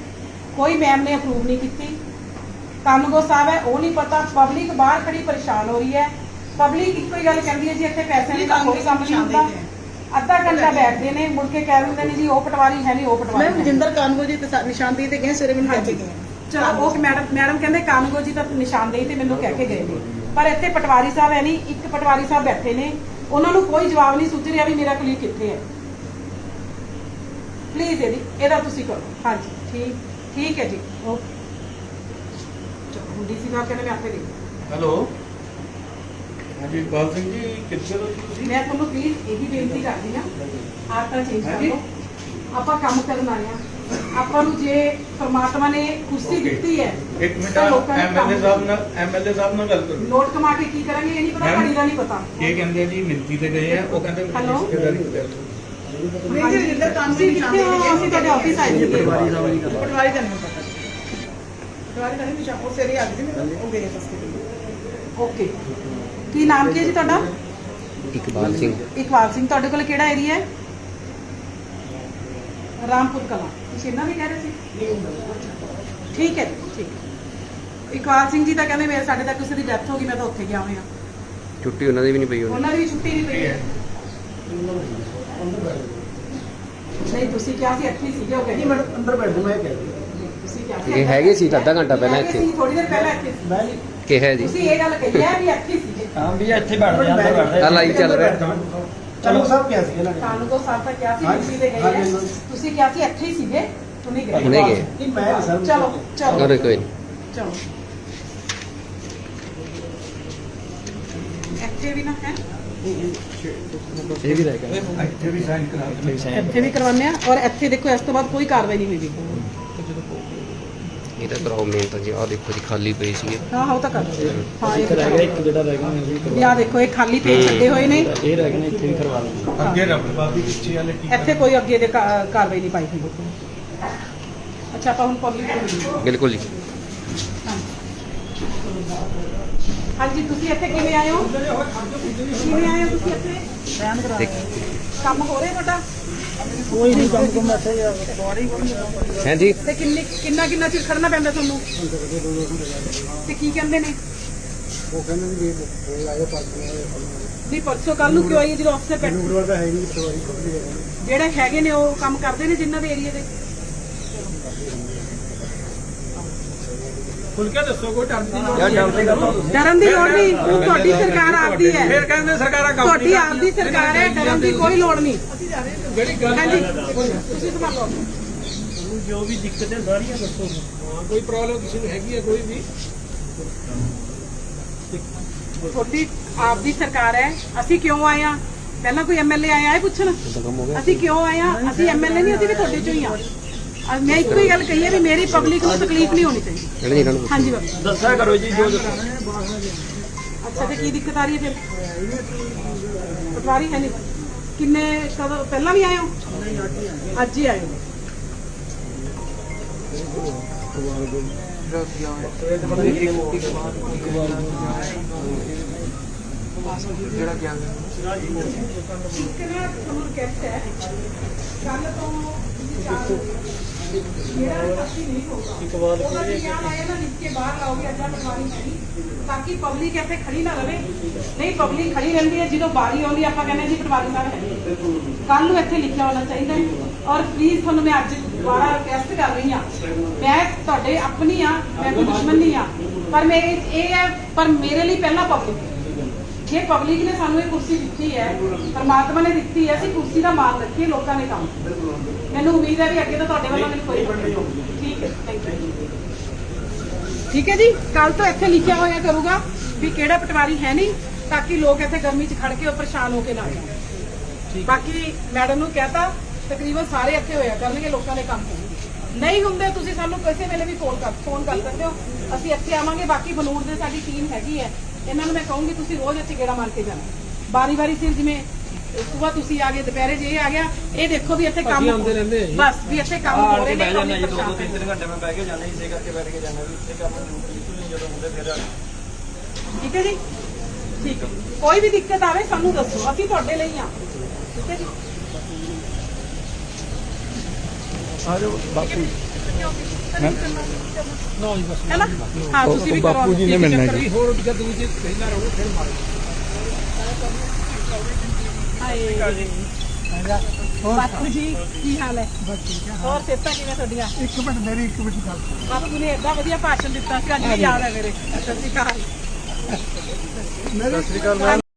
ਕੋਈ ਮੈਮ ਨੇ ਅਪਰੂਵ ਨਹੀਂ ਕੀਤੀ ਕਾਨੂੰਗੋ ਸਾਹਿਬ ਹੈ ਉਹ ਨਹੀਂ ਪਤਾ ਪਬਲਿਕ ਬਾਹਰ ਖੜੀ ਪਰੇਸ਼ਾਨ ਹੋ ਰਹੀ ਹੈ ਪਬਲਿਕ ਇੱਕੋ ਹੀ ਗੱਲ ਕਹਿੰਦੀ ਹੈ ਜੀ ਇੱਥੇ ਪੈਸੇ ਨਹੀਂ ਕੋਈ ਕੰਮ ਨਹੀਂ ਹੁੰਦਾ ਅੱਧਾ ਘੰਟਾ ਬੈਠਦੇ ਨੇ ਮੁੜ ਕੇ ਕਹਿ ਦਿੰਦੇ ਨੇ ਜੀ ਉਹ ਪਟਵਾਰੀ ਹੈ ਨਹੀਂ ਉਹ ਪਟਵਾਰੀ ਮੈਂ ਰਜਿੰਦਰ ਕਾਨੂੰਗੋ ਜੀ ਤੇ ਨਿਸ਼ਾਨਦੇਹੀ ਤੇ ਗਏ ਸਵੇਰੇ ਮੈਨੂੰ ਕਹਿ ਕੇ ਗਏ ਚਲੋ ਉਹ ਮੈਡਮ ਕਹਿੰਦੇ ਕਾਨੂੰਗੋ ਜੀ ਤਾਂ ਨਿਸ਼ਾਨਦੇਹੀ ਤੇ ਮੈਨੂੰ ਕਹਿ ਕੇ ਗਏ ਨੇ ਪਰ ਇੱਥੇ ਪਟਵਾਰੀ ਸਾਹਿਬ ਹੈ ਨਹੀਂ ਇੱਕ ਪਟਵਾਰੀ ਸਾਹਿਬ ਬੈਠੇ ਨੇ ਉਹਨਾਂ ਨੂੰ ਕੋਈ ਜਵਾਬ ਨਹੀਂ ਸੁੱਝ ਰਿਹਾ ਵੀ ਮੇਰਾ ਕਲੀਅਰ ਕਿੱਥੇ ਹੈ ਪਲੀਜ਼ ਇਹਦਾ ਤੁਸੀਂ ਕਰੋ ਹਾਂਜੀ ਠੀਕ ਹੈ ਜੀ ਓਕੇ ਚਲੋ ਡੀਸੀ ਸਾਹਿਬ ਕਹਿੰਦੇ ਮੈਂ ਆਪੇ ਦੇ ਹੈਲੋ ਹਾਂਜੀ ਇਕਬਾਲ ਸਿੰਘ ਜੀ ਕਿੱਥੇ ਹੋ ਤੁਸੀਂ ਮੈਂ ਤੁਹਾਨੂੰ ਪਲੀਜ਼ ਇਹੀ ਬੇਨਤੀ ਕਰਦੀ ਹਾਂ ਆਪ ਤਾਂ ਚੇਂਜ ਕਰ ਲਓ ਆਪਾਂ ਕੰਮ ਕਰਨ ਆਏ ਆ। ਆਪਾਂ ਨੂੰ ਜੇ ਪਰਮਾਤਮਾ ਨੇ ਕੁਰਸੀ ਦਿੱਤੀ ਹੈ ਇੱਕ ਮਿੰਟ ਤਾਂ ਲੋਕਾਂ ਨੇ ਕੰਮ ਐਮਐਲਏ ਸਾਹਿਬ ਨਾਲ ਗੱਲ ਕਰੋ। ਨੋਟ ਕਮਾ ਕੇ ਕੀ ਕਰਾਂਗੇ ਇਹ ਨਹੀਂ ਪਤਾ, ਘੜੀ ਦਾ ਨਹੀਂ ਪਤਾ। ਇਹ ਕਹਿੰਦੇ ਜੀ ਮਿੰਤੀ ਤੇ ਗਏ ਆ, ਉਹ ਕਹਿੰਦੇ ਹੈਲੋ? ਨਹੀਂ ਜੀ ਜਿੱਦਾਂ ਕੰਮ ਤੁਸੀਂ ਨਹੀਂ ਕਿੱਥੇ ਚਾਹੁੰਦੇ ਹੋ? ਅਸੀਂ ਤੁਹਾਡੇ ਆਫਿਸ ਆਏ ਸੀਗੇ। ਪਟਵਾਰੀ ਦਾ ਨਹੀਂ ਪਤਾ, ਪਟਵਾਰੀ ਦਾ ਨਹੀਂ ਉਹ ਸਵੇਰੇ ਆ ਗਏ ਸੀ, ਉਹ ਗਏ ਫਸਕੇ। ਓਕੇ, ਕੀ ਨਾਮ ਕੀ ਹੈ ਜੀ ਤੁਹਾਡਾ? ਇਕਬਾਲ ਸਿੰਘ। ਇਕਬਾਲ ਸਿੰਘ। ਤੁਹਾਡੇ ਕੋਲ ਕਿਹੜਾ ਏਰੀਆ ਹੈ? ਰਾਮਪੁਰ ਕਲਾਂ। ਤੁਸੀਂ ਇਹਨਾਂ ਵੀ ਕਹਿ ਰਹੇ ਸੀ? ਠੀਕ ਹੈ ਜੀ, ਠੀਕ ਹੈ। ਇਕਬਾਲ ਸਿੰਘ ਜੀ ਤਾਂ ਕਹਿੰਦੇ ਮੇਰੇ ਸਾਡੇ ਤਾਂ ਕਿਸੇ ਦੀ ਡੈਥ ਹੋ ਗਈ, ਮੈਂ ਤਾਂ ਉੱਥੇ ਗਿਆ ਹੋਇਆ। ਛੁੱਟੀ ਉਹਨਾਂ ਦੀ ਵੀ ਨਹੀਂ ਪਈ ਹੋਣੀ। ਉਹਨਾਂ ਦੀ ਵੀ ਛੁੱਟੀ ਨਹੀਂ ਪਈ ਹੈ। ਨਹੀਂ ਤੁਸੀਂ ਕਿਹਾ ਸੀ ਇੱਥੇ ਹੀ ਸੀਗੇ, ਉਹ ਕਹਿੰਦੇ ਮੈਡਮ ਅੰਦਰ ਬੈਠ ਮੈਂ ਕਹਿ ਤੁਸੀਂ ਕਿਹਾ ਸੀ ਇਹ ਹੈਗੇ ਸੀ ਅੱਧਾ ਘੰਟਾ ਪਹਿਲਾਂ ਇੱਥੇ। ਥੋੜੀ ਦੇਰ ਪਹਿਲਾਂ ਇੱਥੇ ਸੀ। ਕਿਹਾ ਜੀ। ਤੁਸੀਂ ਇਹ ਗੱਲ ਕਹੀ ਹੈ ਵੀ ਇੱਥੇ ਹੀ ਸੀਗੇ। ਹਾਂ ਵੀ ਇੱਥੇ ਬੈਠਦੇ ਆ, ਅੰਦਰ ਬੈਠਦੇ ਆ ਲਾਈਵ ਚੱਲ ਰਿਹਾ। ਚਲੋ ਸਭ ਕਿਹਾ ਸੀ ਇਹਨਾਂ ਨੇ। ਤੁਹਾਨੂੰ ਤੋਂ ਸਾਲ ਤੱਕ ਕਿਹਾ ਸੀ ਤੁਸੀਂ ਤੇ ਗਏ ਹਾਂਜੀ, ਹੈ। ਹਾਂਜੀ। ਤੁਸੀਂ ਕਿਹਾ ਸੀ ਇੱਥੇ ਹੀ ਸੀਗੇ, ਤੁਨੇ ਗਏ। ਹੁਣੇ ਗਏ। ਨਹੀਂ ਮੈਂ ਸਰ ਚਲੋ ਚਲੋ ਅਰੇ ਕੋਈ ਨਹੀਂ। ਚਲੋ ਇੱਥੇ ਵੀ ਨਾ ਹੈ, ਇਹ ਵੀ ਰਹਿ ਗਿਆ। ਇੱਥੇ ਵੀ ਸਾਈਨ ਕਰਾ ਦਿਓ। ਇੱਥੇ ਵੀ ਕਰਵਾਉਂਦੇ ਆ। ਔਰ ਇੱਥੇ ਦੇਖੋ ਇਸ ਤੋਂ ਬਾਅਦ ਕੋਈ ਕਾਰਵਾਈ ਨਹੀਂ ਹੋਈ। ਇਹ ਤਾਂ ਕਰਾਓ ਮੇਨ ਤਾਂ ਜੀ। ਆਹ ਦੇਖੋ ਜੀ ਖਾਲੀ ਪਈ ਸੀਗੇ। ਹਾਂ ਹਾਂ ਉਹ ਤਾਂ ਕਰ ਦਿਓ। ਹਾਂ ਇਹ ਰਹਿ ਗਿਆ, ਇੱਕ ਜਿਹੜਾ ਰਹਿ ਗਿਆ ਵੀ ਆਹ ਦੇਖੋ ਇਹ ਖਾਲੀ ਪੇਜ ਛੱਡੇ ਹੋਏ ਨੇ। ਇਹ ਰਹਿ ਗਏ ਨੇ, ਇੱਥੇ ਵੀ ਕਰਵਾ ਲਓ। ਅੱਗੇ ਰੱਖ ਬਾਬੀ ਪਿੱਛੇ ਵਾਲੇ ਕੀ ਇੱਥੇ ਕੋਈ ਅੱਗੇ ਦੇ ਕਾਰਵਾਈ ਨਹੀਂ ਪਾਈ ਹੋਈ। ਅੱਛਾ ਆਪਾਂ ਹੁਣ ਪਬਲਿਕ ਨੂੰ ਬਿਲਕੁਲ ਜੀ। ਹਾਂਜੀ ਤੁਸੀਂ ਇੱਥੇ ਕਿਵੇਂ ਆਏ ਹੋ? ਕਿਵੇਂ ਆਏ ਹੋ ਤੁਸੀਂ ਇੱਥੇ? ਕੰਮ ਹੋ ਰਿਹਾ ਤੁਹਾਡਾ? ਕੋਈ ਨਹੀਂ ਕੰਮ ਇੱਥੇ ਹੈ ਜੀ। ਤੇ ਕਿੰਨਾ ਚਿਰ ਖੜਨਾ ਪੈਂਦਾ ਤੁਹਾਨੂੰ? ਤੇ ਕੀ ਕਹਿੰਦੇ ਨੇ? ਉਹ ਕਹਿੰਦੇ ਵੀ ਆਇਓ ਪਰਸੋਂ ਵੀ ਪਰਸੋਂ ਕੱਲ ਨੂੰ ਕਿਉਂ ਆਈਏ ਜਦੋਂ ਅਫਸਰ ਬੈਠੇ? ਗੁਰੂਵਾਰ ਦਾ ਹੈ ਨਹੀਂ ਪਟਵਾਰੀ। ਜਿਹੜੇ ਹੈਗੇ ਨੇ ਉਹ ਕੰਮ ਕਰਦੇ ਨੇ ਜਿਨ੍ਹਾਂ ਦੇ ਏਰੀਆ ਦੇ? ਖੁੱਲ ਕੇ ਦੱਸੋ, ਕੋਈ ਡਰ ਦੀ ਲੋੜ ਡਰਨ ਦੀ ਲੋੜ ਨਹੀਂ। ਉਹ ਤੁਹਾਡੀ ਸਰਕਾਰ ਆਪਦੀ ਹੈ। ਫਿਰ ਕਹਿੰਦੇ ਸਰਕਾਰਾਂ ਕੰਮ ਤੁਹਾਡੀ ਆਪਦੀ ਸਰਕਾਰ ਹੈ, ਡਰਨ ਦੀ ਕੋਈ ਲੋੜ ਨਹੀਂ। ਜਿਹੜੀ ਗੱਲ ਹਾਂਜੀ ਤੁਸੀਂ ਸੰਭਾਲੋ। ਜੋ ਵੀ ਦਿੱਕਤ ਹੈ ਸਾਰੀਆਂ ਦੱਸੋ। ਕੋਈ ਪ੍ਰੋਬਲਮ ਕਿਸੇ ਨੂੰ ਹੈਗੀ ਹੈ ਕੋਈ ਵੀ? ਤੁਹਾਡੀ ਆਪਦੀ ਸਰਕਾਰ ਹੈ। ਅਸੀਂ ਕਿਉਂ ਆਏ ਆ? ਪਹਿਲਾਂ ਕੋਈ ਐਮਐਲਏ ਆਇਆ ਹੈ ਪੁੱਛਣ? ਅਸੀਂ ਕਿਉਂ ਆਏ ਆ? ਅਸੀਂ ਐਮਐਲਏ ਨਹੀਂ, ਅਸੀਂ ਵੀ ਤੁਹਾਡੇ ਚੋਂ ਹੀ ਆ। ਮੈਂ ਇੱਕੋ ਹੀ ਗੱਲ ਕਹੀ ਹੈ ਵੀ ਮੇਰੀ ਪਬਲਿਕ ਨੂੰ ਤਕਲੀਫ ਨਹੀਂ ਹੋਣੀ ਚਾਹੀਦੀ। ਇਹਨਾਂ ਜੀ ਇਹਨਾਂ ਨੂੰ ਹਾਂਜੀ ਬਾਬਾ ਦੱਸਿਆ ਕਰੋ ਜੀ ਜੋ ਦੱਸੋ। ਅੱਛਾ ਤੇ ਕੀ ਦਿੱਕਤ ਆ ਰਹੀ ਹੈ ਫਿਰ? ਪਟਵਾਰੀ ਹੈ ਨਹੀਂ? ਕਿੰਨੇ ਕਦੋਂ ਪਹਿਲਾਂ ਵੀ ਆਏ ਹੋ? ਅੱਜ ਹੀ ਆਏ ਹੋ? ਜਿਹੜਾ ਗਿਆ ਕਿੰਨਾ ਤੁਹਾਨੂੰ ਕਹਿਤਾ ਹੈ ਕੱਲ ਤੋਂ ਜਿਹੜਾ ਅਸੀਂ ਨਹੀਂ ਹੋਗਾ ਇੱਕ ਵਾਰ ਆਇਆ ਨਾ ਲਿਖ ਕੇ ਬਾਹਰ ਲਾਓਗੇ ਅੱਜਾ ਪਟਵਾਰੀ ਨਹੀਂ, ਤਾਕਿ ਪਬਲਿਕ ਇੱਥੇ ਖੜੀ ਨਾ ਰਵੇ। ਨਹੀਂ ਪਬਲਿਕ ਖੜੀ ਰਹਿੰਦੀ ਹੈ, ਜਦੋਂ ਬਾਰੀ ਆਉਂਦੀ ਆਪਾਂ ਕਹਿੰਦੇ ਜੀ ਪਟਵਾਰੀ ਸਾਹਿਬ ਹੈ। ਕੱਲ ਨੂੰ ਇੱਥੇ ਲਿਖਿਆ ਹੋਣਾ ਚਾਹੀਦਾ ਹੈ। ਔਰ ਪਲੀਜ਼ ਤੁਹਾਨੂੰ ਮੈਂ ਅੱਜ ਦੁਬਾਰਾ ਰਿਕਵੈਸਟ ਕਰ ਰਹੀ ਹਾਂ, ਮੈਂ ਤੁਹਾਡੇ ਆਪਣੀ ਆ, ਮੈਂ ਕੋਈ ਦੁਸ਼ਮਣ ਨਹੀਂ ਆ, ਪਰ ਮੇਰੇ ਇਹ ਹੈ, ਪਰ ਮੇਰੇ ਲਈ ਪਹਿਲਾਂ ਪਬਲਿਕ। ਜੇ ਪਬਲਿਕ ਨੇ ਸਾਨੂੰ ਇਹ ਕੁਰਸੀ ਦਿੱਤੀ ਹੈ, ਪਰਮਾਤਮਾ ਨੇ ਦਿੱਤੀ ਹੈ, ਅਸੀਂ ਕੁਰਸੀ ਦਾ ਮਾਣ ਰੱਖੀਏ, ਲੋਕਾਂ ਨੇ ਕੰਮ। ਮੈਨੂੰ ਉਮੀਦ ਹੈ ਵੀ ਅੱਗੇ ਤੋਂ ਤੁਹਾਡੇ ਵੱਲੋਂ ਮੈਨੂੰ ਕੋਈ ਠੀਕ ਹੈ। Thank you. ਠੀਕ ਹੈ ਜੀ, ਕੱਲ ਤੋਂ ਇੱਥੇ ਲਿਖਿਆ ਹੋਇਆ ਕਰੂਗਾ ਵੀ ਕਿਹੜਾ ਪਟਵਾਰੀ ਹੈ ਨਹੀਂ, ਤਾਂ ਕਿ ਲੋਕ ਇੱਥੇ ਗਰਮੀ 'ਚ ਖੜ ਕੇ ਉਹ ਪਰੇਸ਼ਾਨ ਹੋ ਕੇ ਨਾ ਜਾਣ। ਬਾਕੀ ਮੈਡਮ ਨੂੰ ਕਹਤਾ ਤਕਰੀਬਨ ਸਾਰੇ ਇੱਥੇ ਹੋਇਆ ਕਰਨਗੇ, ਲੋਕਾਂ ਦੇ ਕੰਮ ਹੋਣਗੇ। ਨਹੀਂ ਹੁੰਦੇ ਤੁਸੀਂ ਸਾਨੂੰ ਕਿਸੇ ਵੇਲੇ ਵੀ ਫੋਨ ਕਰ ਸਕਦੇ ਹੋ, ਅਸੀਂ ਇੱਥੇ ਆਵਾਂਗੇ। ਬਾਕੀ ਬਨੂੜ ਦੇ ਸਾਡੀ ਟੀਮ ਹੈਗੀ ਹੈ, ਇਹਨਾਂ ਨੂੰ ਮੈਂ ਕਹੂੰਗੀ ਤੁਸੀਂ ਰੋਜ਼ ਇੱਥੇ ਗੇੜਾ ਮਾਰ ਕੇ ਜਾਣਾ। ਵਾਰੀ ਸਿਰ ਜਿਵੇਂ ਸਵੇਰ ਤੁਸੀਂ ਆ ਗਏ, ਦੁਪਹਿਰੇ ਜੇ ਇਹ ਆ ਗਿਆ, ਇਹ ਦੇਖੋ ਵੀ ਇੱਥੇ ਕੰਮ ਆਉਂਦੇ ਰਹਿੰਦੇ ਆ ਜੀ। ਬਸ ਵੀ ਇੱਥੇ ਕੰਮ ਹੋ ਰਹੇ ਨੇ। ਬਹਿ ਜਾਣਾ ਜੀ, 2-3 ਘੰਟੇ ਮੈਂ ਬਹਿ ਕੇ ਜਾਣਾ, ਇਸੇ ਕਰਕੇ ਬੈਠ ਕੇ ਜਾਣਾ ਵੀ ਇੱਥੇ ਕੰਮ ਬਿਲਕੁਲ ਨਹੀਂ ਜਦੋਂ ਹੁੰਦੇ ਫਿਰ। ਠੀਕ ਹੈ ਜੀ, ਠੀਕ ਹੈ। ਕੋਈ ਵੀ ਦਿੱਕਤ ਆਵੇ ਸਾਨੂੰ ਦੱਸੋ, ਅਸੀਂ ਤੁਹਾਡੇ ਲਈ ਆ। ਠੀਕ ਹੈ ਜੀ, ਆ ਜਾਓ ਬਾਪੂ ਨੋ ਜੀ ਬਸ ਹੈ ਨਾ? ਹਾਂ ਤੁਸੀਂ ਵੀ ਕਰੋ। ਬਾਪੂ ਜੀ ਨੇ ਮਿਲਣਾ ਜੀ। ਹੋਰ ਜਦ ਦੂਜੀ ਪਹਿਲਾਂ ਰਹੋ ਫਿਰ ਮਾਰੋ। ਬਾਪੂ ਜੀ ਕੀ ਹਾਲ ਹੈ? ਹੋਰ ਸਿਹਤਾਂ ਕਿਵੇਂ ਤੁਹਾਡੀਆਂ? ਇੱਕ ਮਿੰਟ ਮੇਰੀ ਇੱਕ ਮਿੰਟ ਗੱਲ। ਬਾਪੂ ਨੇ ਏਡਾ ਵਧੀਆ ਭਾਸ਼ਣ ਦਿੱਤਾ ਸੀ, ਅੱਜ ਵੀ ਯਾਦ ਹੈ ਮੇਰੇ। ਸਤਿ ਸ਼੍ਰੀ ਅਕਾਲ। ਸਤਿ ਸ਼੍ਰੀ ਅਕਾਲ।